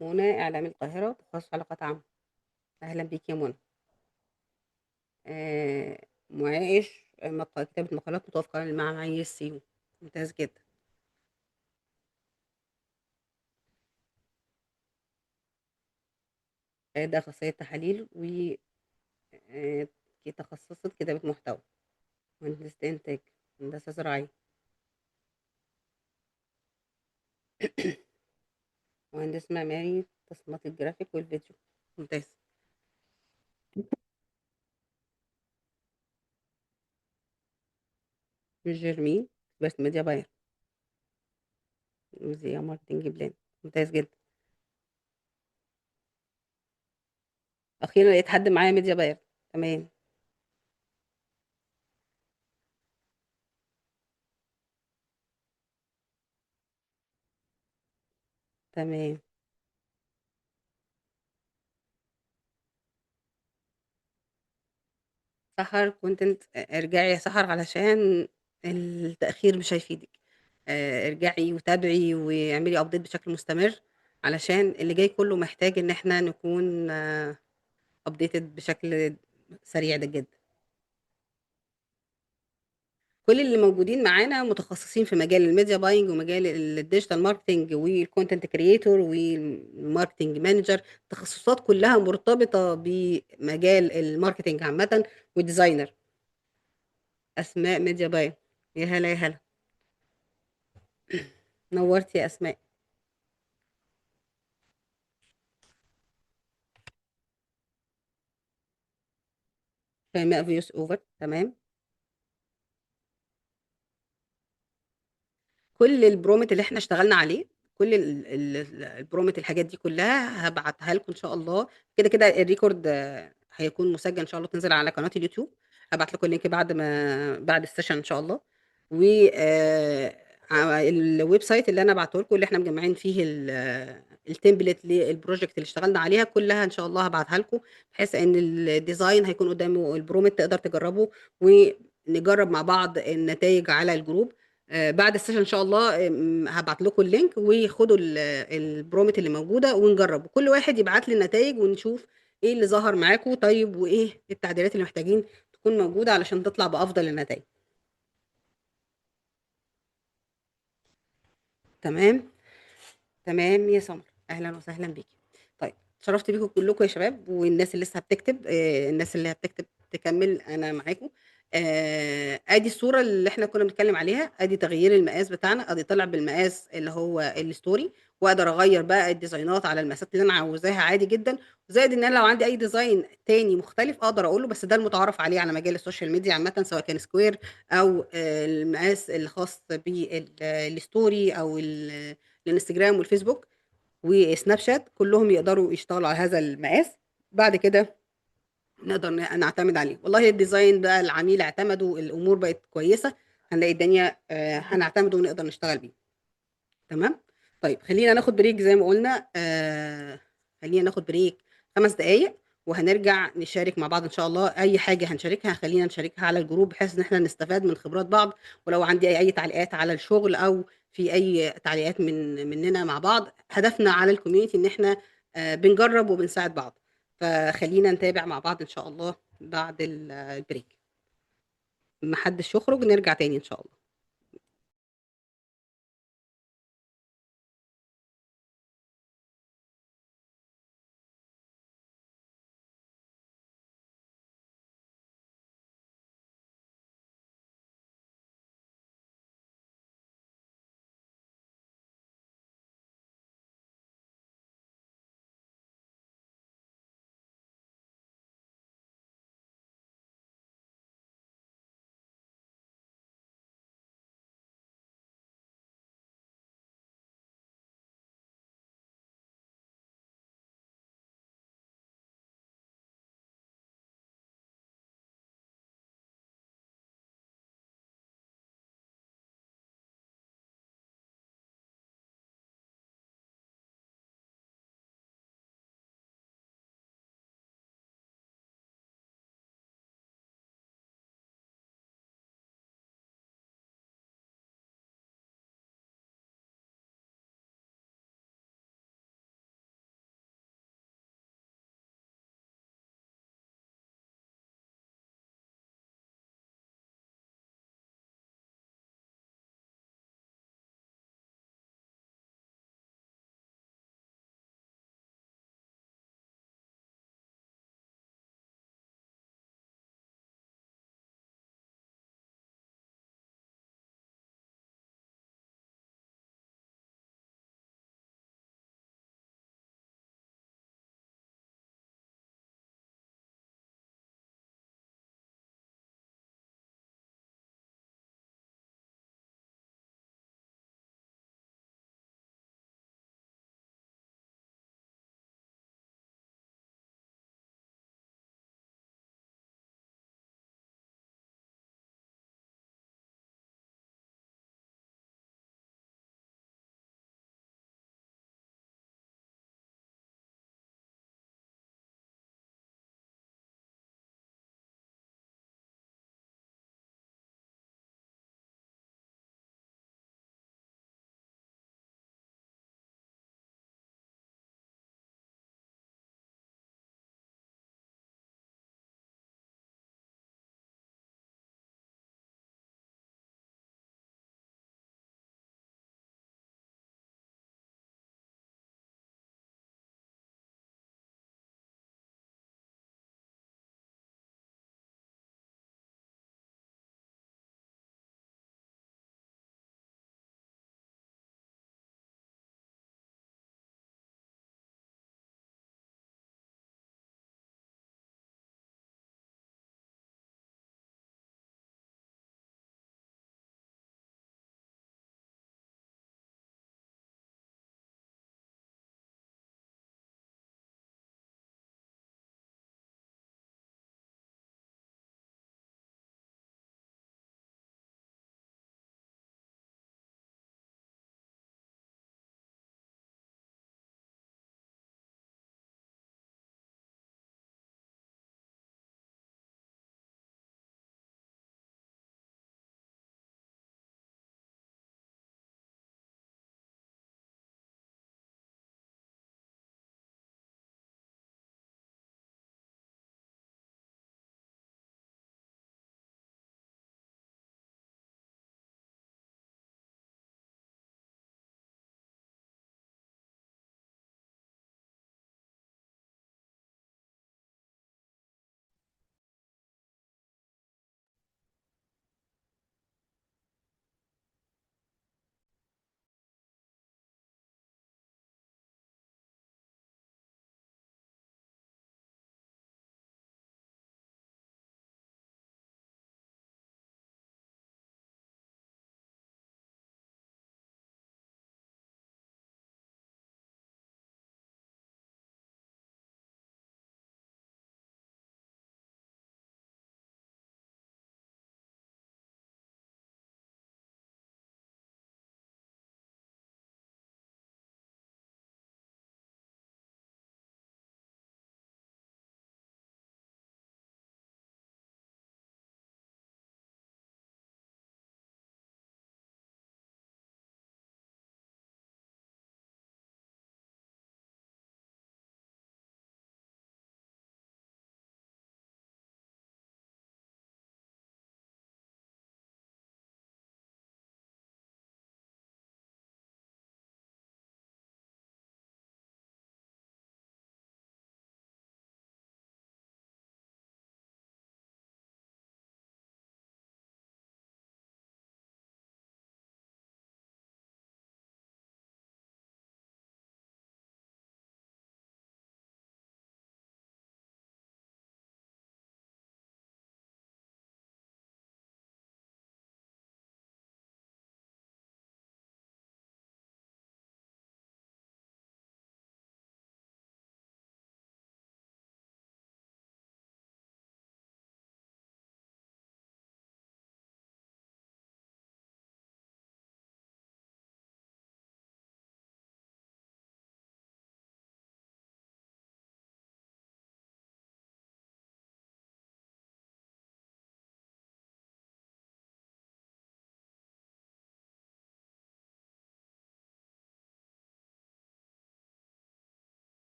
منى اعلام القاهره، تخصص علاقات عامه. اهلا بيك يا منى. معايش كتابه مقالات متوافقه مع معايير السيو. ممتاز جدا. ده اخصائيه تحاليل و آه، تخصصت كتابه محتوى. مهندسه انتاج، هندسه زراعيه. مهندس معماري، تصميمات الجرافيك والفيديو. ممتاز. جيرمين، بس ميديا باير. ميديا ماركتنج بلان. ممتاز جدا. اخيرا لقيت حد معايا ميديا باير. تمام. تمام. سحر كونتنت، ارجعي يا سحر علشان التأخير مش هيفيدك. ارجعي وتابعي واعملي ابديت بشكل مستمر، علشان اللي جاي كله محتاج ان احنا نكون ابديتد بشكل سريع ده جدا. كل اللي موجودين معانا متخصصين في مجال الميديا باينج ومجال الديجيتال ماركتنج والكونتنت كريتور والماركتنج مانجر. تخصصات كلها مرتبطة بمجال الماركتنج عامة، والديزاينر. أسماء ميديا باينج. يا هلا يا هلا. نورتي يا أسماء. شيماء فيوس أوفر. تمام. كل البرومت اللي احنا اشتغلنا عليه، كل البرومت، الحاجات دي كلها هبعتها لكم ان شاء الله. كده كده الريكورد هيكون مسجل ان شاء الله، تنزل على قناة اليوتيوب. هبعت لكم اللينك بعد السيشن ان شاء الله. و الويب سايت اللي انا بعته لكم، اللي احنا مجمعين فيه التمبلت للبروجكت اللي اشتغلنا عليها كلها، ان شاء الله هبعتها لكم. بحيث ان الديزاين هيكون قدامه البرومت، تقدر تجربه ونجرب مع بعض النتائج على الجروب. بعد السيشن ان شاء الله هبعت لكم اللينك، وخدوا البرومت اللي موجوده ونجرب، كل واحد يبعت لي النتائج ونشوف ايه اللي ظهر معاكم، طيب وايه التعديلات اللي محتاجين تكون موجوده علشان تطلع بافضل النتائج. تمام. تمام يا سمر، اهلا وسهلا بيكي. طيب، اتشرفت بيكم كلكم يا شباب، والناس اللي لسه هتكتب، الناس اللي هتكتب تكمل انا معاكم. ادي الصوره اللي احنا كنا بنتكلم عليها، ادي تغيير المقاس بتاعنا، ادي طلع بالمقاس اللي هو الستوري. واقدر اغير بقى الديزاينات على المقاسات اللي انا عاوزاها عادي جدا. زائد ان انا لو عندي اي ديزاين تاني مختلف اقدر اقوله، بس ده المتعارف عليه على مجال السوشيال ميديا عامه، سواء كان سكوير او المقاس الخاص بالستوري او الانستجرام والفيسبوك وسناب شات، كلهم يقدروا يشتغلوا على هذا المقاس. بعد كده نقدر نعتمد عليه. والله الديزاين ده العميل اعتمده، الامور بقت كويسه، هنلاقي الدنيا هنعتمده ونقدر نشتغل بيه. تمام. طيب خلينا ناخد بريك زي ما قلنا. خلينا ناخد بريك 5 دقايق، وهنرجع نشارك مع بعض ان شاء الله. اي حاجه هنشاركها خلينا نشاركها على الجروب، بحيث ان احنا نستفاد من خبرات بعض. ولو عندي اي تعليقات على الشغل، او في اي تعليقات مننا مع بعض، هدفنا على الكوميونتي ان احنا بنجرب وبنساعد بعض. فخلينا نتابع مع بعض ان شاء الله بعد البريك. محدش يخرج، نرجع تاني ان شاء الله.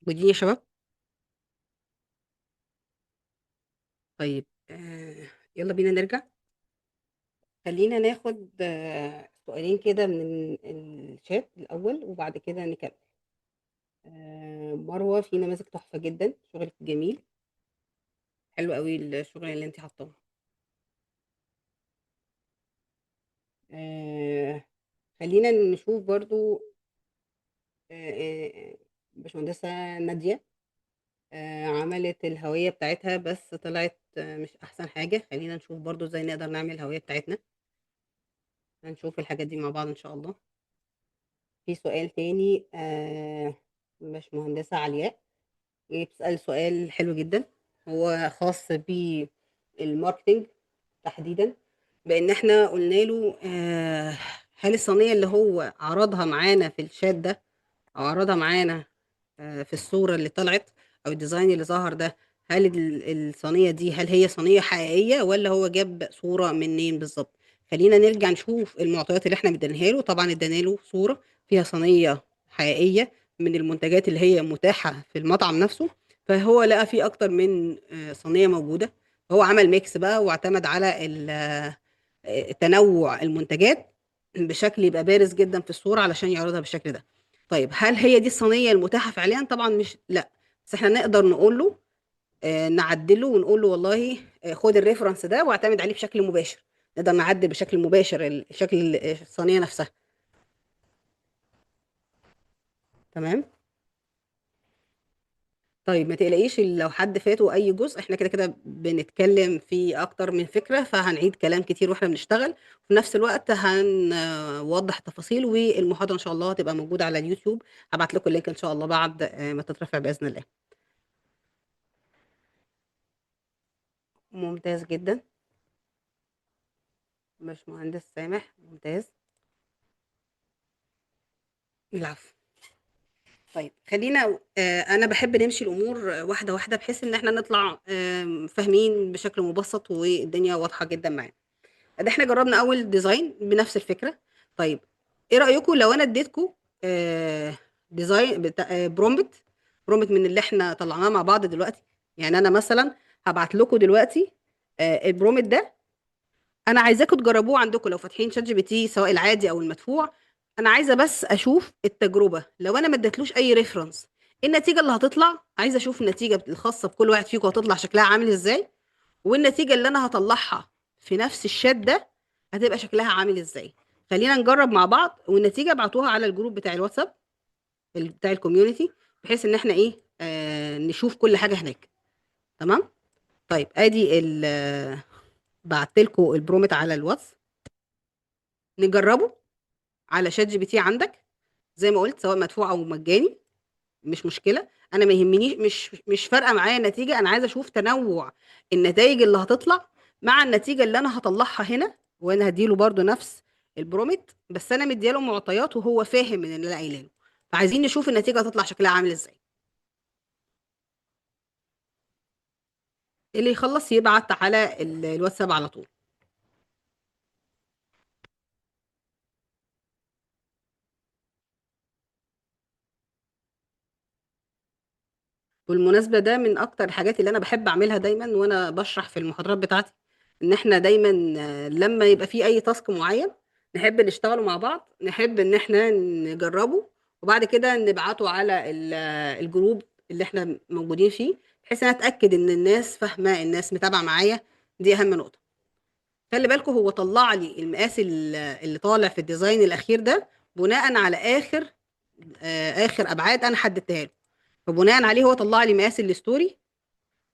ودي يا شباب. طيب يلا بينا نرجع. خلينا ناخد سؤالين كده من الشات الأول وبعد كده نكمل. مروة، في نماذج تحفة جدا، شغلك جميل، حلو قوي الشغل اللي انت حاطاه. آه، خلينا نشوف برضو باشمهندسة نادية، عملت الهوية بتاعتها بس طلعت مش أحسن حاجة. خلينا نشوف برضو ازاي نقدر نعمل الهوية بتاعتنا. هنشوف الحاجات دي مع بعض إن شاء الله. في سؤال تاني، باشمهندسة علياء بتسأل سؤال حلو جدا، هو خاص بالماركتينج تحديدا. بان احنا قلنا له هل الصينيه اللي هو عرضها معانا في الشات ده، او عرضها معانا في الصوره اللي طلعت، او الديزاين اللي ظهر ده، هل الصينيه دي هل هي صينيه حقيقيه ولا هو جاب صوره منين بالظبط؟ خلينا نرجع نشوف المعطيات اللي احنا مديناها له. طبعا ادينا له صوره فيها صينيه حقيقيه من المنتجات اللي هي متاحه في المطعم نفسه، فهو لقى فيه اكتر من صينيه موجوده. هو عمل ميكس بقى واعتمد على تنوع المنتجات بشكل يبقى بارز جدا في الصورة علشان يعرضها بالشكل ده. طيب هل هي دي الصينية المتاحة فعليا؟ طبعا مش، لا. بس احنا نقدر نقول له نعدله ونقول له والله خد الريفرنس ده واعتمد عليه بشكل مباشر. نقدر نعدل بشكل مباشر شكل الصينية نفسها. تمام. طيب ما تقلقيش، لو حد فاته اي جزء احنا كده كده بنتكلم في اكتر من فكرة، فهنعيد كلام كتير واحنا بنشتغل. في نفس الوقت هنوضح التفاصيل، والمحاضرة ان شاء الله هتبقى موجودة على اليوتيوب. هبعت لكم اللينك ان شاء الله بعد ما تترفع بإذن الله. ممتاز جدا. باشمهندس سامح، ممتاز. العفو. طيب خلينا انا بحب نمشي الامور واحده واحده بحيث ان احنا نطلع فاهمين بشكل مبسط والدنيا واضحه جدا معانا. ده احنا جربنا اول ديزاين بنفس الفكره. طيب ايه رايكم لو انا اديتكم ديزاين بتاع برومبت من اللي احنا طلعناه مع بعض دلوقتي؟ يعني انا مثلا هبعت لكم دلوقتي البرومبت ده. انا عايزاكم تجربوه عندكم لو فاتحين شات جي بي تي سواء العادي او المدفوع. انا عايزه بس اشوف التجربه لو انا ما اديتلوش اي ريفرنس، ايه النتيجه اللي هتطلع. عايزه اشوف النتيجه الخاصه بكل واحد فيكم هتطلع شكلها عامل ازاي، والنتيجة اللي انا هطلعها في نفس الشات ده هتبقى شكلها عامل ازاي. خلينا نجرب مع بعض، والنتيجة ابعتوها على الجروب بتاع الواتساب بتاع الكوميونتي، بحيث ان احنا ايه نشوف كل حاجة هناك. تمام. طيب ادي بعت لكم البرومت على الواتس. نجربه على شات جي بي تي عندك، زي ما قلت سواء مدفوع او مجاني مش مشكله. انا ما يهمنيش، مش فارقه معايا النتيجه، انا عايزه اشوف تنوع النتائج اللي هتطلع مع النتيجه اللي انا هطلعها هنا. وانا هديله برضو نفس البرومت، بس انا مدياله معطيات وهو فاهم من اللي انا قايله له. فعايزين نشوف النتيجه هتطلع شكلها عامل ازاي. اللي يخلص يبعت على الواتساب على طول. بالمناسبة ده من أكتر الحاجات اللي أنا بحب أعملها دايما وأنا بشرح في المحاضرات بتاعتي، إن إحنا دايما لما يبقى في أي تاسك معين نحب نشتغله مع بعض، نحب إن إحنا نجربه وبعد كده نبعته على الجروب اللي إحنا موجودين فيه، بحيث أنا أتأكد إن الناس فاهمة، الناس متابعة معايا. دي أهم نقطة. خلي بالكم هو طلع لي المقاس اللي طالع في الديزاين الأخير ده بناء على آخر أبعاد أنا حددتها له. فبناء عليه هو طلع لي مقاس الستوري،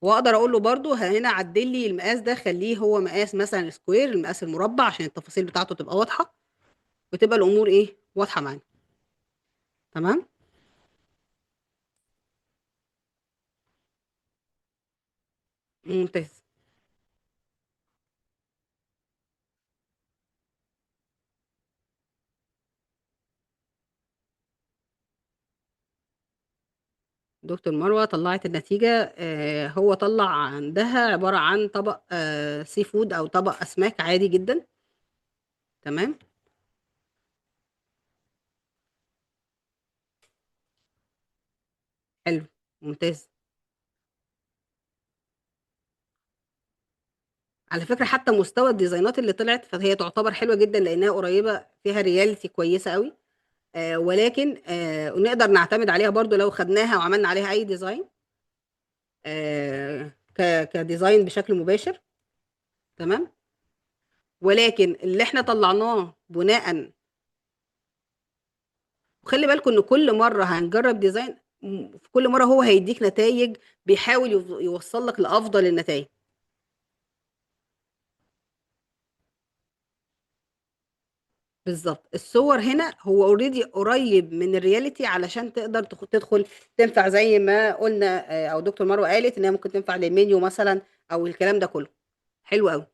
واقدر اقول له برضو هنا عدل لي المقاس ده خليه هو مقاس مثلا السكوير، المقاس المربع، عشان التفاصيل بتاعته تبقى واضحه وتبقى الامور ايه واضحه معانا. تمام. ممتاز. دكتور مروه طلعت النتيجه. هو طلع عندها عباره عن طبق سي فود او طبق اسماك عادي جدا. تمام. حلو. ممتاز. على فكرة حتى مستوى الديزاينات اللي طلعت فهي تعتبر حلوة جدا لأنها قريبة فيها رياليتي كويسة قوي. ولكن نقدر نعتمد عليها برضو لو خدناها وعملنا عليها أي ديزاين كديزاين بشكل مباشر. تمام. ولكن اللي احنا طلعناه بناء، وخلي بالكم ان كل مرة هنجرب ديزاين، في كل مرة هو هيديك نتائج، بيحاول يوصل لك لأفضل النتائج. بالظبط. الصور هنا هو اوريدي قريب من الرياليتي علشان تقدر تدخل تنفع زي ما قلنا، او دكتور مروه قالت انها ممكن تنفع للمنيو مثلا او الكلام ده كله. حلو قوي.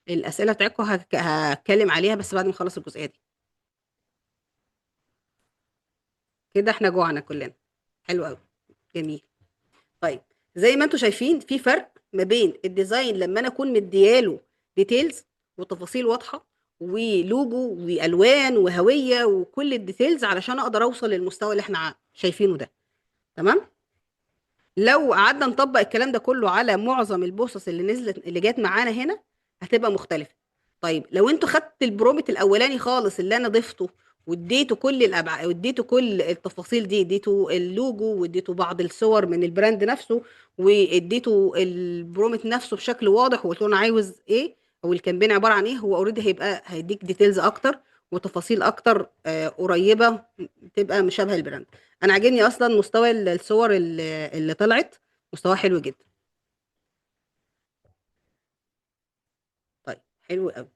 الاسئله بتاعتكم هتكلم عليها بس بعد ما نخلص الجزئيه دي. كده احنا جوعنا كلنا. حلو قوي. جميل. طيب، زي ما انتم شايفين في فرق ما بين الديزاين لما انا اكون مدياله ديتيلز وتفاصيل واضحه ولوجو والوان وهويه وكل الديتيلز علشان اقدر اوصل للمستوى اللي احنا شايفينه ده. تمام. لو قعدنا نطبق الكلام ده كله على معظم البوصص اللي نزلت اللي جات معانا هنا هتبقى مختلفة. طيب لو انتوا خدت البرومت الاولاني خالص اللي انا ضفته واديته كل الابعاد واديته كل التفاصيل دي، اديته اللوجو واديته بعض الصور من البراند نفسه واديته البرومت نفسه بشكل واضح وقلت له انا عاوز ايه او الكامبين عبارة عن ايه، هو اوريدي هيبقى هيديك ديتيلز اكتر وتفاصيل اكتر قريبة، تبقى مشابهة البراند. انا عاجبني اصلا مستوى الصور اللي طلعت، مستوى حلو جدا. طيب حلو قوي.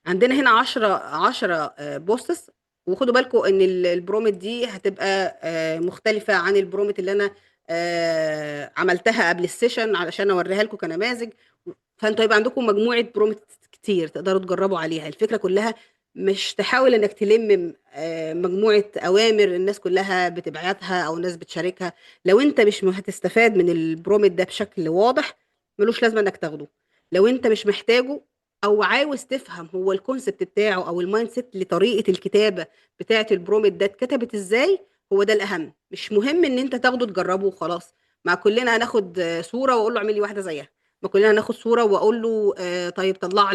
عندنا هنا 10 بوستس، وخدوا بالكم ان البرومت دي هتبقى مختلفة عن البرومت اللي انا عملتها قبل السيشن علشان اوريها لكم كنماذج. فانتوا هيبقى عندكم مجموعة برومت كتير تقدروا تجربوا عليها. الفكرة كلها مش تحاول انك تلم مجموعة اوامر الناس كلها بتبعتها او الناس بتشاركها. لو انت مش هتستفاد من البرومت ده بشكل واضح ملوش لازمة انك تاخده. لو انت مش محتاجه او عاوز تفهم هو الكونسبت بتاعه او المايند سيت لطريقة الكتابة بتاعة البرومت ده اتكتبت ازاي، هو ده الاهم. مش مهم ان انت تاخده تجربه وخلاص. مع كلنا هناخد صورة واقول له اعمل لي واحدة زيها. ما كلنا هناخد صورة واقول له طيب طلع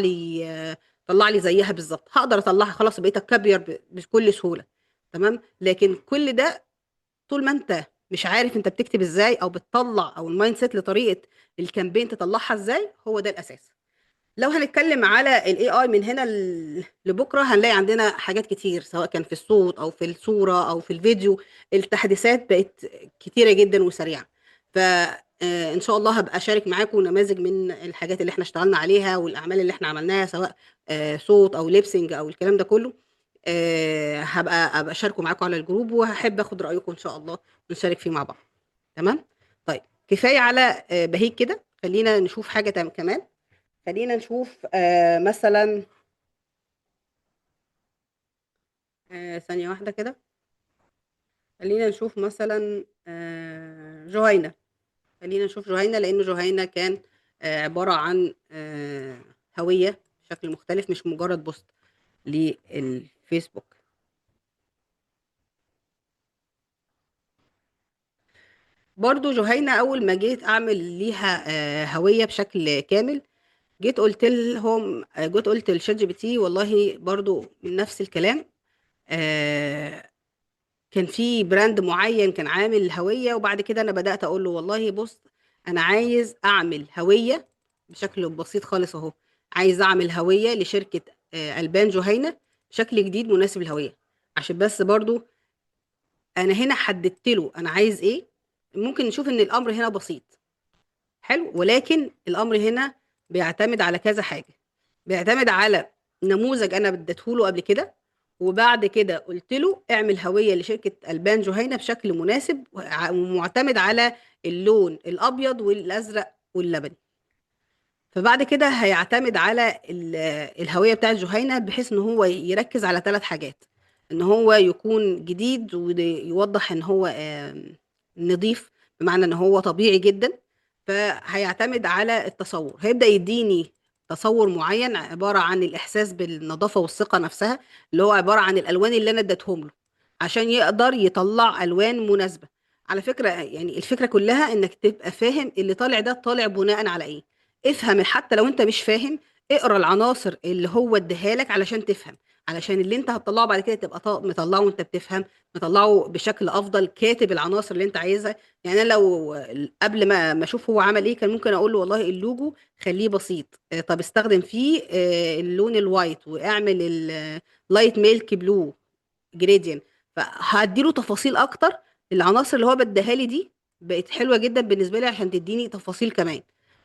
لي زيها بالظبط، هقدر اطلعها خلاص بقيت اكبر بكل سهولة. تمام. لكن كل ده طول ما انت مش عارف انت بتكتب ازاي او بتطلع او المايند سيت لطريقة الكامبين تطلعها ازاي، هو ده الاساس. لو هنتكلم على الاي اي من هنا لبكره هنلاقي عندنا حاجات كتير سواء كان في الصوت او في الصوره او في الفيديو. التحديثات بقت كتيره جدا وسريعه. فان شاء الله هبقى اشارك معاكم نماذج من الحاجات اللي احنا اشتغلنا عليها والاعمال اللي احنا عملناها سواء صوت او ليبسينج او الكلام ده كله. هبقى اشاركه معاكم على الجروب وهحب اخد رايكم ان شاء الله ونشارك فيه مع بعض. تمام. طيب كفايه على بهيك كده، خلينا نشوف حاجه كمان. خلينا نشوف مثلا ثانية واحدة كده. خلينا نشوف مثلا جهينة. خلينا نشوف جهينة لأن جهينة كان عبارة عن هوية بشكل مختلف مش مجرد بوست للفيسبوك. برضو جهينة أول ما جيت أعمل ليها هوية بشكل كامل، جيت قلت للشات جي بي تي والله برضو من نفس الكلام. آه، كان في براند معين كان عامل هوية وبعد كده أنا بدأت أقول له والله بص أنا عايز أعمل هوية بشكل بسيط خالص أهو. عايز أعمل هوية لشركة ألبان جهينة بشكل جديد مناسب للهوية. عشان بس برضو أنا هنا حددت له أنا عايز إيه. ممكن نشوف إن الأمر هنا بسيط حلو، ولكن الأمر هنا بيعتمد على كذا حاجة. بيعتمد على نموذج انا اديته له قبل كده، وبعد كده قلت له اعمل هويه لشركه البان جهينه بشكل مناسب ومعتمد على اللون الابيض والازرق واللبني. فبعد كده هيعتمد على الهويه بتاعت جهينه بحيث ان هو يركز على 3 حاجات. ان هو يكون جديد ويوضح ان هو نظيف، بمعنى ان هو طبيعي جدا. فهيعتمد على التصور، هيبدأ يديني تصور معين عباره عن الاحساس بالنظافه والثقه نفسها، اللي هو عباره عن الالوان اللي انا اديتهم له عشان يقدر يطلع الوان مناسبه. على فكره يعني الفكره كلها انك تبقى فاهم اللي طالع ده طالع بناء على ايه. افهم حتى لو انت مش فاهم، اقرا العناصر اللي هو اديها لك علشان تفهم، علشان اللي انت هتطلعه بعد كده تبقى مطلعه وانت بتفهم، مطلعه بشكل افضل، كاتب العناصر اللي انت عايزها. يعني انا لو قبل ما اشوف هو عمل ايه كان ممكن اقول له والله اللوجو خليه بسيط، طب استخدم فيه اللون الوايت، واعمل اللايت ميلك بلو جريدينت. فهديله تفاصيل اكتر. العناصر اللي هو بديها لي دي بقت حلوه جدا بالنسبه لي عشان تديني تفاصيل كمان.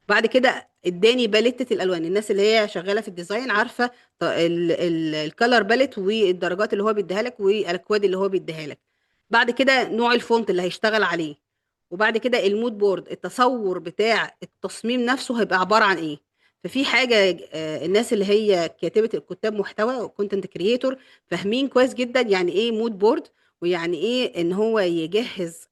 بعد كده اداني باليتة الالوان. الناس اللي هي شغاله في الديزاين عارفه الكالر باليت والدرجات اللي هو بيديها لك والاكواد اللي هو بيديها لك. بعد كده نوع الفونت اللي هيشتغل عليه. وبعد كده المود بورد، التصور بتاع التصميم نفسه هيبقى عباره عن ايه. ففي حاجه الناس اللي هي كتاب محتوى كونتنت كريتور فاهمين كويس جدا يعني ايه مود بورد، ويعني ايه ان هو يجهز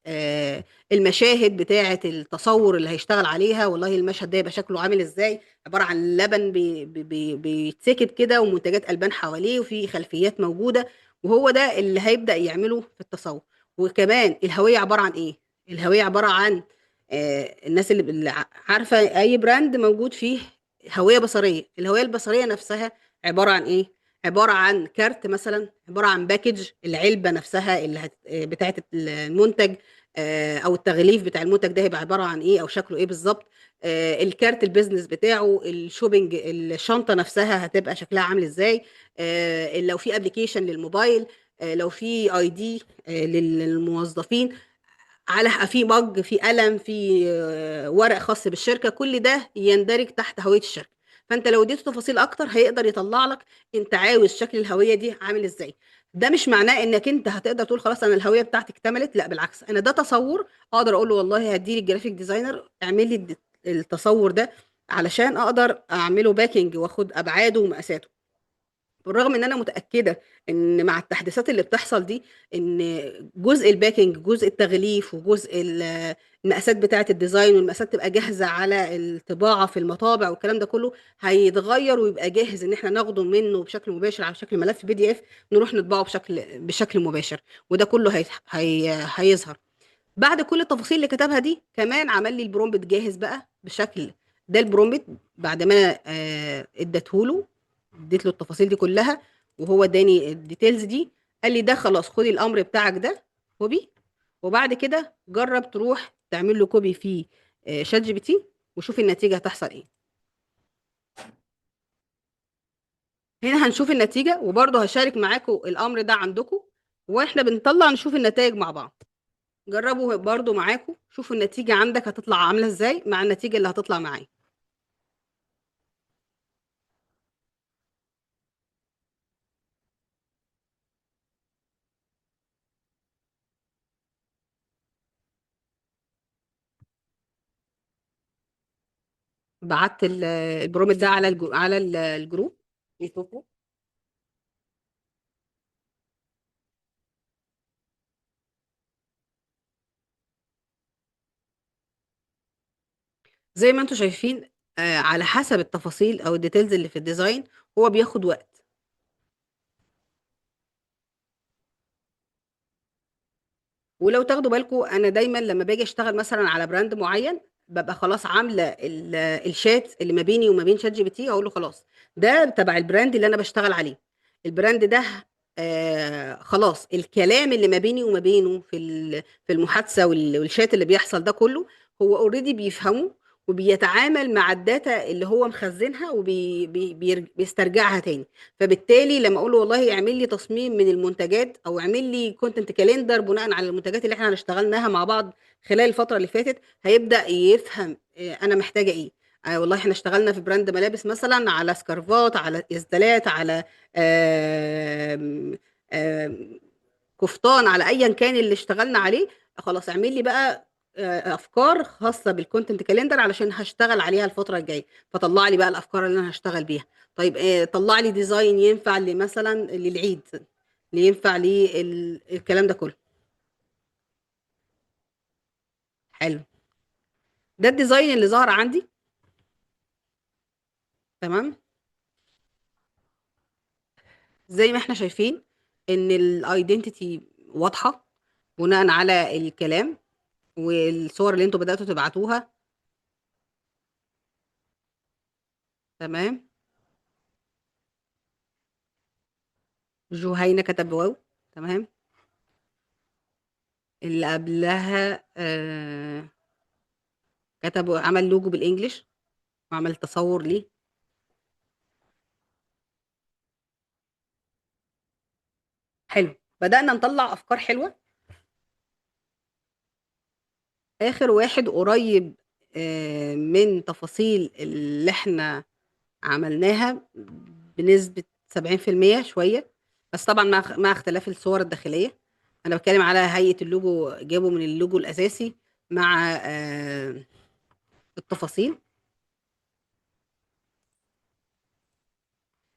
المشاهد بتاعه التصور اللي هيشتغل عليها. والله المشهد ده يبقى شكله عامل ازاي، عباره عن لبن بيتسكب كده ومنتجات البان حواليه وفي خلفيات موجوده، وهو ده اللي هيبدا يعمله في التصور. وكمان الهويه عباره عن ايه. الهويه عباره عن الناس اللي عارفه اي براند موجود فيه هويه بصريه. الهويه البصريه نفسها عباره عن ايه؟ عباره عن كارت مثلا، عباره عن باكج العلبه نفسها اللي بتاعه المنتج، او التغليف بتاع المنتج ده هيبقى عباره عن ايه او شكله ايه بالظبط. الكارت البيزنس بتاعه، الشوبينج، الشنطه نفسها هتبقى شكلها عامل ازاي. لو في ابلكيشن للموبايل، لو في اي دي للموظفين، على في مج، في قلم، في ورق خاص بالشركه، كل ده يندرج تحت هويه الشركه. فانت لو اديته تفاصيل اكتر هيقدر يطلع لك انت عاوز شكل الهويه دي عامل ازاي. ده مش معناه انك انت هتقدر تقول خلاص انا الهويه بتاعتي اكتملت، لا بالعكس، انا ده تصور اقدر اقول له والله هدي لي الجرافيك ديزاينر اعمل لي التصور ده علشان اقدر اعمله باكينج واخد ابعاده ومقاساته. بالرغم ان انا متاكده ان مع التحديثات اللي بتحصل دي ان جزء الباكينج، جزء التغليف، وجزء المقاسات بتاعه الديزاين، والمقاسات تبقى جاهزه على الطباعه في المطابع والكلام ده كله هيتغير ويبقى جاهز ان احنا ناخده منه بشكل مباشر على شكل ملف بي دي اف نروح نطبعه بشكل مباشر. وده كله هيظهر. بعد كل التفاصيل اللي كتبها دي كمان عمل لي البرومبت جاهز بقى بشكل. ده البرومبت بعد ما انا اديته اديت له التفاصيل دي كلها وهو اداني الديتيلز دي. قال لي ده خلاص خدي الامر بتاعك ده كوبي، وبعد كده جرب تروح تعمل له كوبي في شات جي بي تي وشوف النتيجة هتحصل ايه. هنا هنشوف النتيجة وبرضه هشارك معاكم الامر ده عندكم واحنا بنطلع نشوف النتائج مع بعض. جربوا برضه معاكم شوفوا النتيجة عندك هتطلع عاملة ازاي مع النتيجة اللي هتطلع معايا. بعت البرومت ده على الجروب يشوفوا. زي ما انتم شايفين على حسب التفاصيل او الديتيلز اللي في الديزاين هو بياخد وقت. ولو تاخدوا بالكم انا دايما لما باجي اشتغل مثلا على براند معين ببقى خلاص عامله الشات اللي ما بيني وما بين شات جي بي تي اقول له خلاص ده تبع البراند اللي انا بشتغل عليه. البراند ده خلاص الكلام اللي ما بيني وما بينه في المحادثه والشات اللي بيحصل ده كله هو اوريدي بيفهمه وبيتعامل مع الداتا اللي هو مخزنها وبيسترجعها تاني. فبالتالي لما اقول له والله اعمل لي تصميم من المنتجات او اعمل لي كونتنت كاليندر بناء على المنتجات اللي احنا اشتغلناها مع بعض خلال الفتره اللي فاتت هيبدا يفهم انا محتاجه ايه. والله احنا اشتغلنا في براند ملابس مثلا على سكارفات، على اسدالات، على آم، آم، كفتان، على ايا كان اللي اشتغلنا عليه. خلاص اعمل لي بقى افكار خاصه بالكونتنت كاليندر علشان هشتغل عليها الفتره الجايه. فطلع لي بقى الافكار اللي انا هشتغل بيها. طيب طلع لي ديزاين ينفع مثلا للعيد، اللي ينفع الكلام ده كله. حلو. ده الديزاين اللي ظهر عندي. تمام. زي ما احنا شايفين ان الايدنتيتي واضحة بناء على الكلام والصور اللي انتوا بدأتوا تبعتوها. تمام. جهينة كتب واو. تمام. اللي قبلها كتب عمل لوجو بالانجلش وعمل تصور ليه. حلو. بدأنا نطلع افكار حلوة. اخر واحد قريب من تفاصيل اللي احنا عملناها بنسبة 70% شوية، بس طبعا مع اختلاف الصور الداخلية. انا بتكلم على هيئة اللوجو، جابوا من اللوجو الاساسي مع التفاصيل.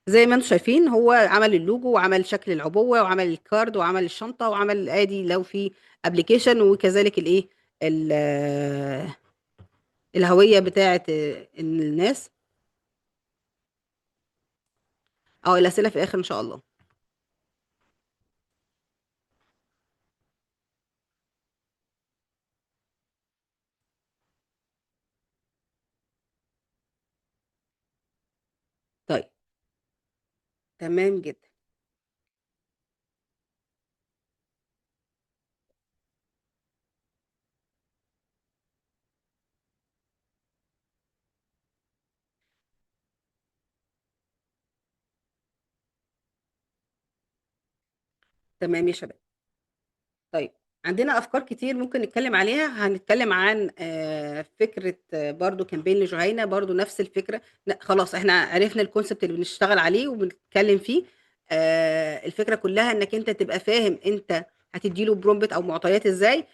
زي ما انتم شايفين هو عمل اللوجو وعمل شكل العبوة وعمل الكارد وعمل الشنطة وعمل ادي لو في ابلكيشن، وكذلك الايه الهوية بتاعة الناس. اه الأسئلة في الآخر إن شاء الله. طيب. تمام جدا. تمام يا شباب. طيب. عندنا افكار كتير ممكن نتكلم عليها. هنتكلم عن فكره برضو كامبين لجهينه، برضو نفس الفكره. لا خلاص احنا عرفنا الكونسبت اللي بنشتغل عليه وبنتكلم فيه. الفكره كلها انك انت تبقى فاهم انت هتديله برومبت او معطيات ازاي.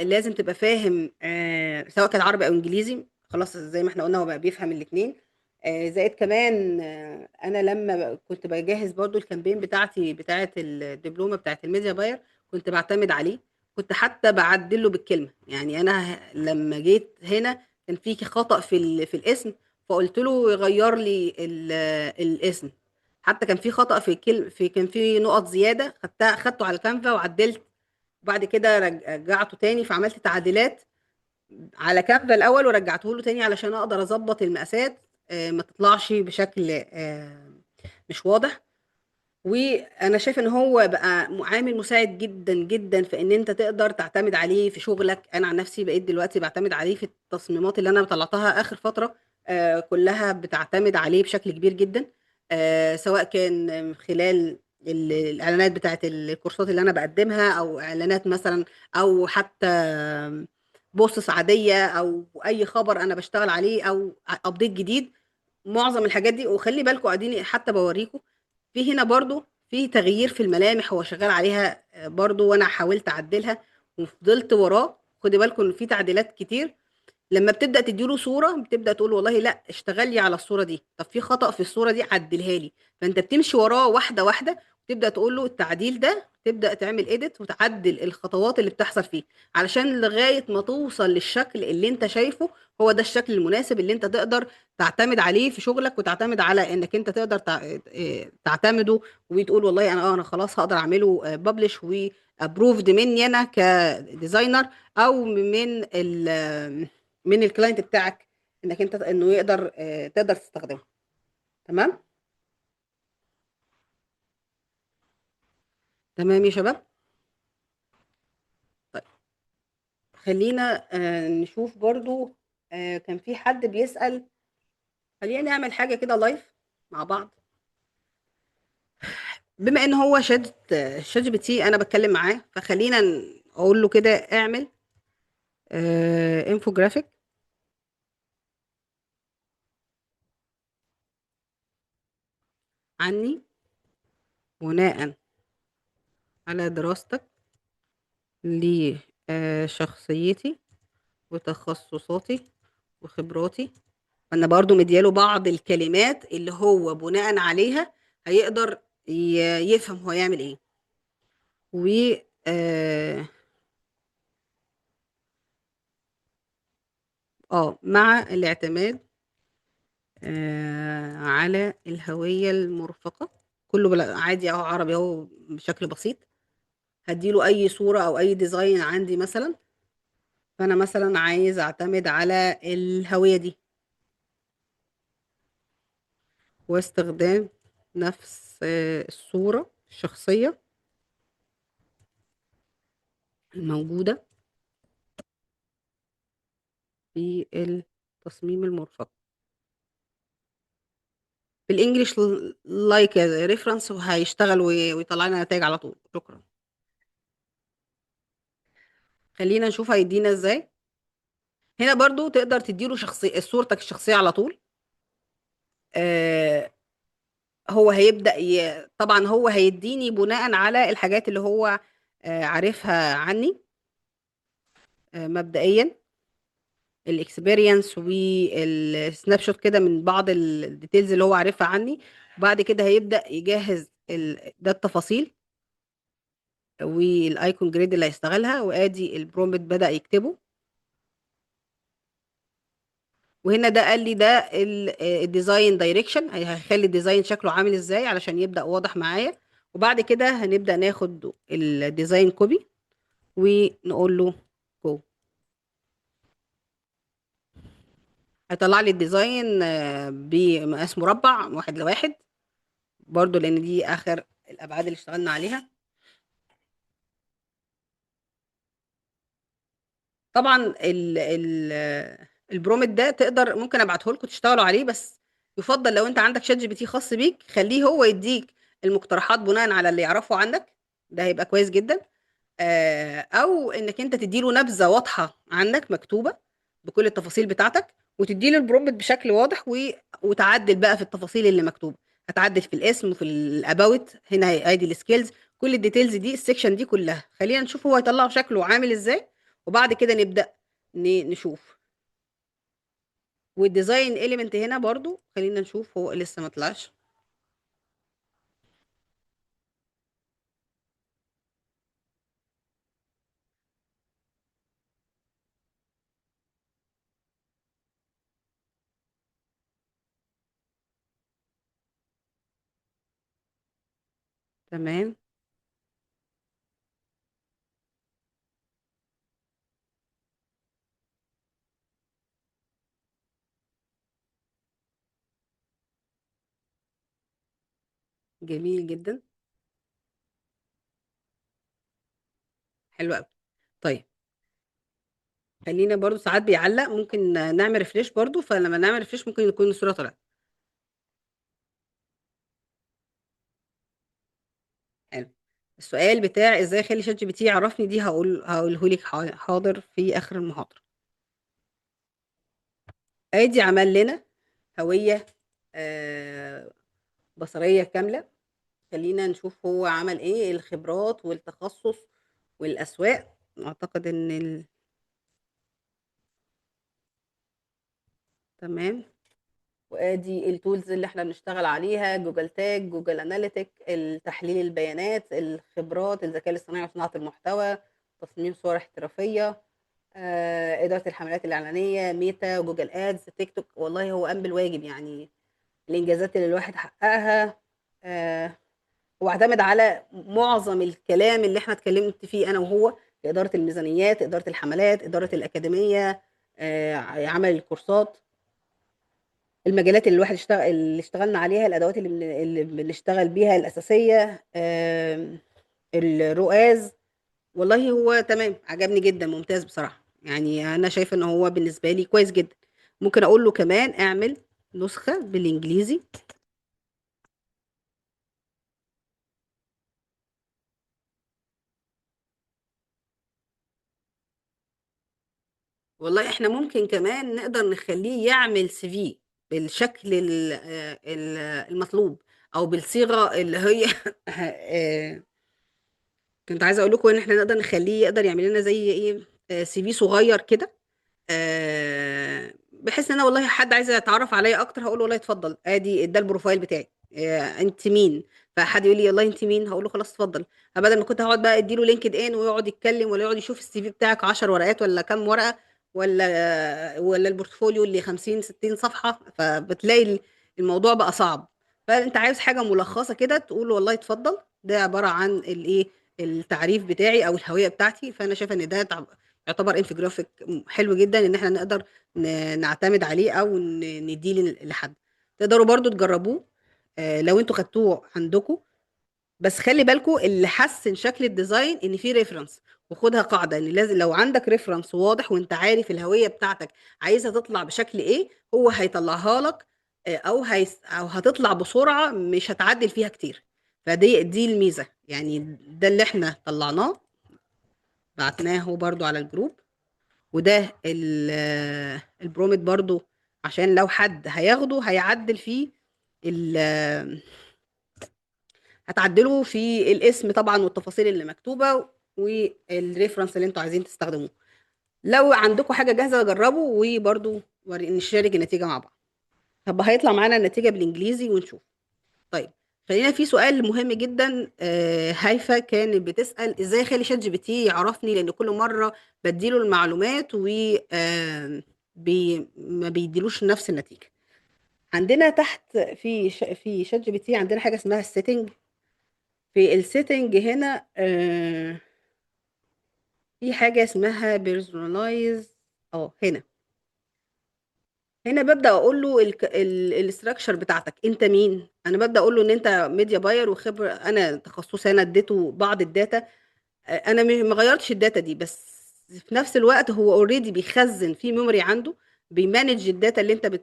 لازم تبقى فاهم سواء كان عربي او انجليزي. خلاص زي ما احنا قلنا هو بقى بيفهم الاثنين. زائد كمان انا لما كنت بجهز برضو الكامبين بتاعتي بتاعت الدبلومه بتاعت الميديا باير كنت بعتمد عليه. كنت حتى بعدله بالكلمه. يعني انا لما جيت هنا كان في خطأ في الاسم، فقلت له يغير لي الاسم. حتى كان في خطأ في كان في نقط زياده، خدته على الكانفا وعدلت. وبعد كده رجعته تاني فعملت تعديلات على كانفا الاول ورجعته له تاني علشان اقدر اظبط المقاسات ما تطلعش بشكل مش واضح. وانا شايف ان هو بقى عامل مساعد جدا جدا في ان انت تقدر تعتمد عليه في شغلك. انا عن نفسي بقيت دلوقتي بعتمد عليه في التصميمات اللي انا طلعتها اخر فترة. كلها بتعتمد عليه بشكل كبير جدا. سواء كان خلال الاعلانات بتاعت الكورسات اللي انا بقدمها او اعلانات مثلا، او حتى بوستس عادية او اي خبر انا بشتغل عليه او ابديت جديد. معظم الحاجات دي وخلي بالكم قاعدين حتى بوريكم في هنا برضو في تغيير في الملامح هو شغال عليها برضو، وانا حاولت اعدلها وفضلت وراه. خدي بالكم ان في تعديلات كتير. لما بتبدا تديله صوره بتبدا تقول والله لا اشتغل لي على الصوره دي، طب في خطأ في الصوره دي عدلها لي. فانت بتمشي وراه واحده واحده وتبدا تقول له التعديل ده، تبدا تعمل ايديت وتعدل الخطوات اللي بتحصل فيه علشان لغايه ما توصل للشكل اللي انت شايفه. هو ده الشكل المناسب اللي انت تقدر تعتمد عليه في شغلك، وتعتمد على انك انت تقدر تعتمده وتقول والله انا خلاص هقدر اعمله ببلش وابروفد مني انا كديزاينر، او من الكلاينت بتاعك انك انت انه يقدر تقدر تستخدمه. تمام. تمام يا شباب. طيب. خلينا نشوف برضو. كان في حد بيسأل. خلينا نعمل حاجة كده لايف مع بعض. بما ان هو شات جي بي تي انا بتكلم معاه، فخلينا اقول له كده اعمل انفوجرافيك عني بناء على دراستك لشخصيتي وتخصصاتي وخبراتي. انا برضو مدياله بعض الكلمات اللي هو بناء عليها هيقدر يفهم هو يعمل ايه. و مع الاعتماد على الهوية المرفقة، كله عادي اهو، عربي اهو بشكل بسيط. هديله اي صورة او اي ديزاين عندي مثلا، فانا مثلا عايز اعتمد على الهوية دي واستخدام نفس الصورة الشخصية الموجودة في التصميم المرفق بالانجلش، لايك ريفرنس، وهيشتغل ويطلع لنا نتائج على طول. شكرا. خلينا نشوف هيدينا ازاي. هنا برضو تقدر تديله صورتك الشخصية على طول. آه، هو هيبدأ طبعا هو هيديني بناء على الحاجات اللي هو عارفها عني مبدئيا، الاكسبيرينس والسناب شوت كده من بعض الديتيلز اللي هو عارفها عني. وبعد كده هيبدأ يجهز ده التفاصيل والايكون جريد اللي هيشتغلها، وادي البرومبت بدأ يكتبه. وهنا ده قال لي ده الديزاين دايركشن، هيخلي الديزاين شكله عامل ازاي علشان يبدأ واضح معايا. وبعد كده هنبدأ ناخد الديزاين كوبي ونقول له جو. هيطلع لي الديزاين بمقاس مربع 1:1، برضو لان دي اخر الابعاد اللي اشتغلنا عليها. طبعا البرومت ده تقدر ممكن ابعته لكم تشتغلوا عليه، بس يفضل لو انت عندك شات جي بي تي خاص بيك خليه هو يديك المقترحات بناء على اللي يعرفه عنك، ده هيبقى كويس جدا. او انك انت تديله نبذه واضحه عنك مكتوبه بكل التفاصيل بتاعتك، وتديله البرومبت بشكل واضح وتعدل بقى في التفاصيل اللي مكتوبه. هتعدل في الاسم وفي الاباوت، هنا ادي السكيلز، كل الديتيلز دي السكشن دي كلها. خلينا نشوف هو هيطلعه شكله عامل ازاي، وبعد كده نبدا نشوف. والديزاين اليمنت هنا برضو خلينا نشوف، هو لسه ما طلعش. تمام. جميل جدا. حلو قوي. طيب خلينا برضو ساعات بيعلق، ممكن نعمل ريفريش برضو، فلما نعمل ريفريش ممكن يكون الصورة طلعت. حلو. السؤال بتاع ازاي اخلي شات جي بي تي يعرفني، دي هقوله لك حاضر في اخر المحاضرة. ادي عمل لنا هوية آه، بصرية كاملة. خلينا نشوف هو عمل ايه، الخبرات والتخصص والاسواق. اعتقد ان تمام. وادي التولز اللي احنا بنشتغل عليها، جوجل تاج، جوجل اناليتيك، التحليل البيانات، الخبرات، الذكاء الاصطناعي وصناعة المحتوى، تصميم صور احترافية، إدارة الحملات الإعلانية، ميتا، جوجل ادز، تيك توك. والله هو قام بالواجب يعني. الإنجازات اللي الواحد حققها، آه، هو اعتمد على معظم الكلام اللي احنا اتكلمت فيه انا وهو، في إدارة الميزانيات، إدارة الحملات، إدارة الأكاديمية، عمل الكورسات، المجالات اللي الواحد اللي اشتغلنا عليها، الادوات اللي بنشتغل بيها الاساسيه، الرؤاز. والله هو تمام، عجبني جدا، ممتاز بصراحه. يعني انا شايفه ان هو بالنسبه لي كويس جدا. ممكن اقول له كمان اعمل نسخه بالانجليزي. والله احنا ممكن كمان نقدر نخليه يعمل سي في بالشكل المطلوب، او بالصيغه اللي هي كنت عايزه اقول لكم ان احنا نقدر نخليه يقدر يعمل لنا زي ايه، سي في صغير كده. بحيث ان انا والله حد عايز يتعرف عليا اكتر هقول له والله اتفضل، ادي ده البروفايل بتاعي، انت مين؟ فحد يقول لي والله انت مين، هقول له خلاص اتفضل. بدل ما كنت هقعد بقى اديله لينكد ان ويقعد يتكلم ولا يقعد يشوف السي في بتاعك 10 ورقات ولا كام ورقه، ولا البورتفوليو اللي 50 60 صفحة، فبتلاقي الموضوع بقى صعب. فانت عايز حاجة ملخصة كده، تقول والله اتفضل، ده عبارة عن الايه، التعريف بتاعي او الهوية بتاعتي. فانا شايفة ان ده يعتبر انفجرافيك حلو جدا ان احنا نقدر نعتمد عليه او نديه لحد. تقدروا برضو تجربوه لو انتوا خدتوه عندكم. بس خلي بالكوا اللي حسن شكل الديزاين ان في ريفرنس. وخدها قاعده ان لازم لو عندك ريفرنس واضح وانت عارف الهويه بتاعتك عايزها تطلع بشكل ايه، هو هيطلعها لك. او هتطلع بسرعه، مش هتعدل فيها كتير. دي الميزه يعني. ده اللي احنا طلعناه، بعتناه برضو على الجروب. وده البرومت برضو، عشان لو حد هياخده هيعدل فيه. هتعدلوا في الاسم طبعا والتفاصيل اللي مكتوبة والريفرنس اللي انتوا عايزين تستخدموه. لو عندكم حاجة جاهزة جربوا، وبرضو نشارك النتيجة مع بعض. طب هيطلع معانا النتيجة بالانجليزي ونشوف. طيب، خلينا في سؤال مهم جدا. هيفا كانت بتسأل ازاي اخلي شات جي بي تي يعرفني، لان كل مرة بديله المعلومات و ما بيديلوش نفس النتيجة. عندنا تحت في شات جي بي تي عندنا حاجة اسمها السيتنج. في السيتنج هنا في حاجة اسمها بيرسونلايز. اه، هنا ببدأ اقول له الاستراكشر بتاعتك، انت مين. انا ببدأ اقول له ان انت ميديا باير وخبرة. انا تخصصي انا اديته بعض الداتا. انا ما غيرتش الداتا دي، بس في نفس الوقت هو اوريدي بيخزن في ميموري عنده. بيمانج الداتا اللي انت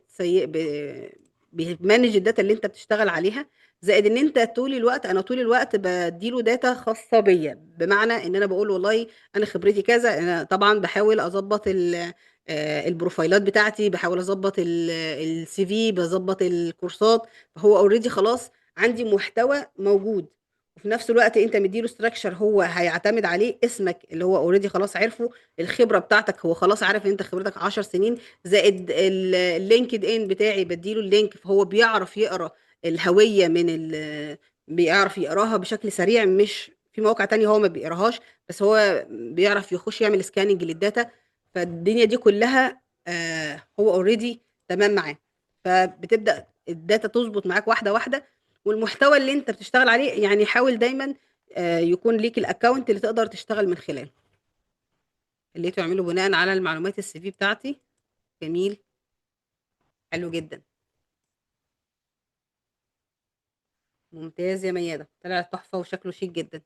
بيمانج الداتا اللي انت بتشتغل عليها. زائد ان انت طول الوقت، انا طول الوقت بديله داتا خاصه بيا، بمعنى ان انا بقول والله انا خبرتي كذا. انا طبعا بحاول اظبط البروفايلات بتاعتي، بحاول اظبط السي في، بظبط الكورسات. فهو اوريدي خلاص عندي محتوى موجود. وفي نفس الوقت انت مديله ستراكشر هو هيعتمد عليه، اسمك اللي هو اوريدي خلاص عرفه. الخبره بتاعتك هو خلاص عارف ان انت خبرتك 10 سنين. زائد اللينكد ان بتاعي بديله اللينك، فهو بيعرف يقرا الهويه بيعرف يقراها بشكل سريع. مش في مواقع تانية هو ما بيقراهاش، بس هو بيعرف يخش يعمل سكاننج للداتا. فالدنيا دي كلها هو اوريدي تمام معاه. فبتبدأ الداتا تظبط معاك واحده واحده. والمحتوى اللي انت بتشتغل عليه يعني حاول دايما يكون ليك الاكونت اللي تقدر تشتغل من خلاله، اللي تعمله بناء على المعلومات السي في بتاعتي. جميل. حلو جدا. ممتاز يا ميادة، طلع تحفة وشكله شيك جدا.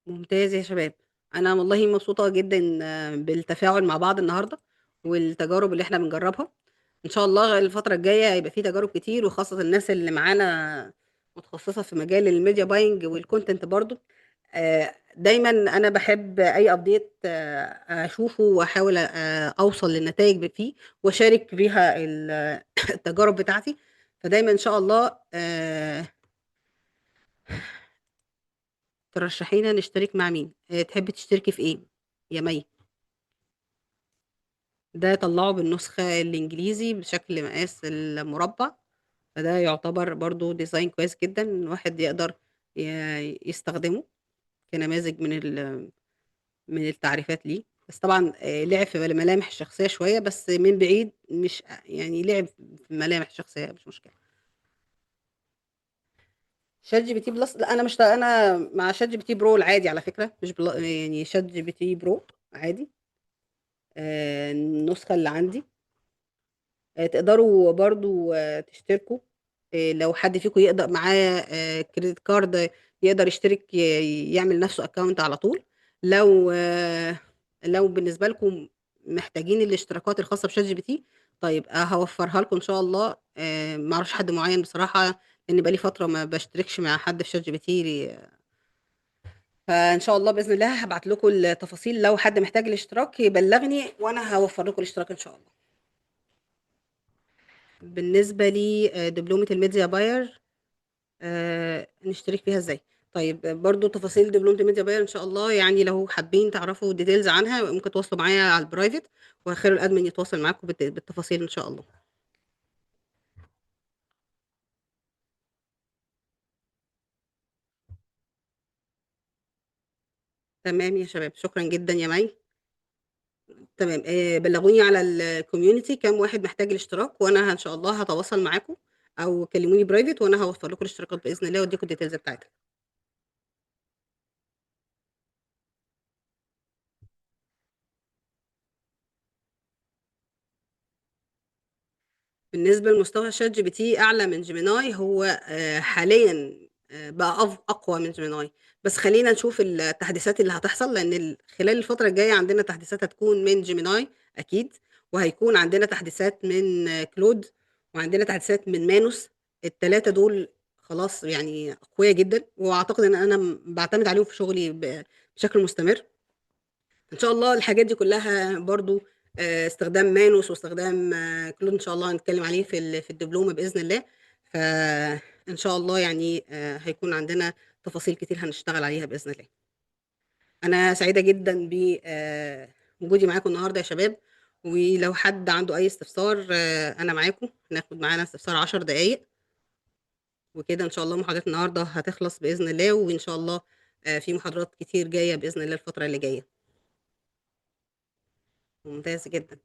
ممتاز يا شباب. انا والله مبسوطة جدا بالتفاعل مع بعض النهاردة، والتجارب اللي احنا بنجربها. ان شاء الله الفترة الجاية هيبقى في تجارب كتير، وخاصة الناس اللي معانا متخصصة في مجال الميديا باينج والكونتنت برضو. دايما انا بحب اي ابديت اشوفه، واحاول اوصل للنتائج فيه، واشارك بيها التجارب بتاعتي. فدايما ان شاء الله ترشحينا نشترك مع مين. تحبي تشتركي في ايه يا مي؟ ده طلعه بالنسخة الانجليزي بشكل مقاس المربع. فده يعتبر برضو ديزاين كويس جدا، الواحد يقدر يستخدمه كنماذج من التعريفات ليه. بس طبعا لعب في ملامح الشخصية شوية، بس من بعيد، مش يعني لعب في ملامح الشخصية، مش مشكلة. شات جي بي تي بلس، لا انا مش، انا مع شات جي بي تي برو العادي على فكرة، مش يعني شات جي بي تي برو عادي. النسخة اللي عندي. تقدروا برضو تشتركوا. لو حد فيكم يقدر معاه كريدت كارد، يقدر يشترك يعمل نفسه اكونت على طول. لو لو بالنسبة لكم محتاجين الاشتراكات الخاصة بشات جي بي تي، طيب هوفرها لكم ان شاء الله. ما اعرفش حد معين بصراحة، لان بقالي فترة ما بشتركش مع حد في شات جي بي تي. فان شاء الله باذن الله هبعت لكم التفاصيل، لو حد محتاج الاشتراك يبلغني وانا هوفر لكم الاشتراك ان شاء الله. بالنسبة لي دبلومة الميديا باير، نشترك فيها ازاي؟ طيب برضو تفاصيل دبلومة الميديا باير ان شاء الله، يعني لو حابين تعرفوا ديتيلز عنها ممكن تواصلوا معايا على البرايفت، وخير الادمن يتواصل معاكم بالتفاصيل ان شاء الله. تمام يا شباب، شكرا جدا يا مي. تمام، بلغوني على الكوميونتي كام واحد محتاج الاشتراك، وانا ان شاء الله هتواصل معاكم، او كلموني برايفت وانا هوفر لكم الاشتراكات باذن الله واديكم الديتيلز بتاعتها. بالنسبة لمستوى شات جي بي تي أعلى من جيميناي، هو حاليا بقى أقوى من جيميناي. بس خلينا نشوف التحديثات اللي هتحصل، لأن خلال الفترة الجاية عندنا تحديثات هتكون من جيميناي أكيد، وهيكون عندنا تحديثات من كلود، وعندنا تحديثات من مانوس. التلاتة دول خلاص يعني أقوياء جدا، وأعتقد إن أنا بعتمد عليهم في شغلي بشكل مستمر. ان شاء الله الحاجات دي كلها برضو استخدام مانوس واستخدام كلود ان شاء الله هنتكلم عليه في الدبلومه باذن الله. فان شاء الله يعني هيكون عندنا تفاصيل كتير هنشتغل عليها باذن الله. انا سعيده جدا بوجودي معاكم النهارده يا شباب، ولو حد عنده اي استفسار انا معاكم. ناخد معانا استفسار 10 دقائق وكده ان شاء الله محاضره النهارده هتخلص باذن الله، وان شاء الله في محاضرات كتير جايه باذن الله الفتره اللي جايه. ممتاز جدا.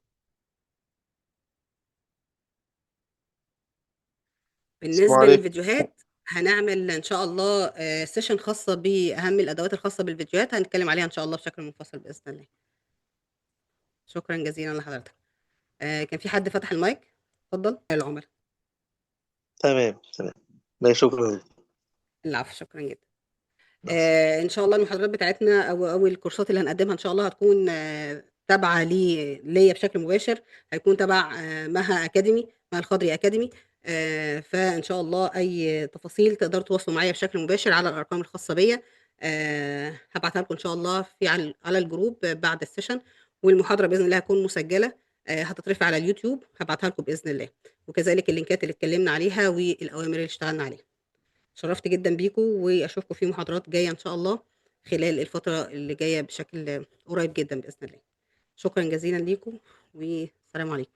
السلام بالنسبة عليكم. للفيديوهات، هنعمل إن شاء الله سيشن خاصة بأهم الأدوات الخاصة بالفيديوهات، هنتكلم عليها إن شاء الله بشكل منفصل بإذن الله. شكرا جزيلا لحضرتك. كان في حد فتح المايك؟ اتفضل العمر. تمام تمام. لا شكرا. العفو، شكرا جدا. بس. ان شاء الله المحاضرات بتاعتنا او الكورسات اللي هنقدمها ان شاء الله هتكون تابعه ليا بشكل مباشر. هيكون تبع مها اكاديمي، مها الخضري اكاديمي. فان شاء الله اي تفاصيل تقدروا تواصلوا معايا بشكل مباشر على الارقام الخاصه بيا. هبعتها لكم ان شاء الله على الجروب بعد السيشن. والمحاضره باذن الله هتكون مسجله، هتترفع على اليوتيوب، هبعتها لكم باذن الله. وكذلك اللينكات اللي اتكلمنا عليها والاوامر اللي اشتغلنا عليها. شرفت جدا بيكم، واشوفكم في محاضرات جايه ان شاء الله خلال الفتره اللي جايه بشكل قريب جدا باذن الله. شكرا جزيلا ليكم، والسلام عليكم.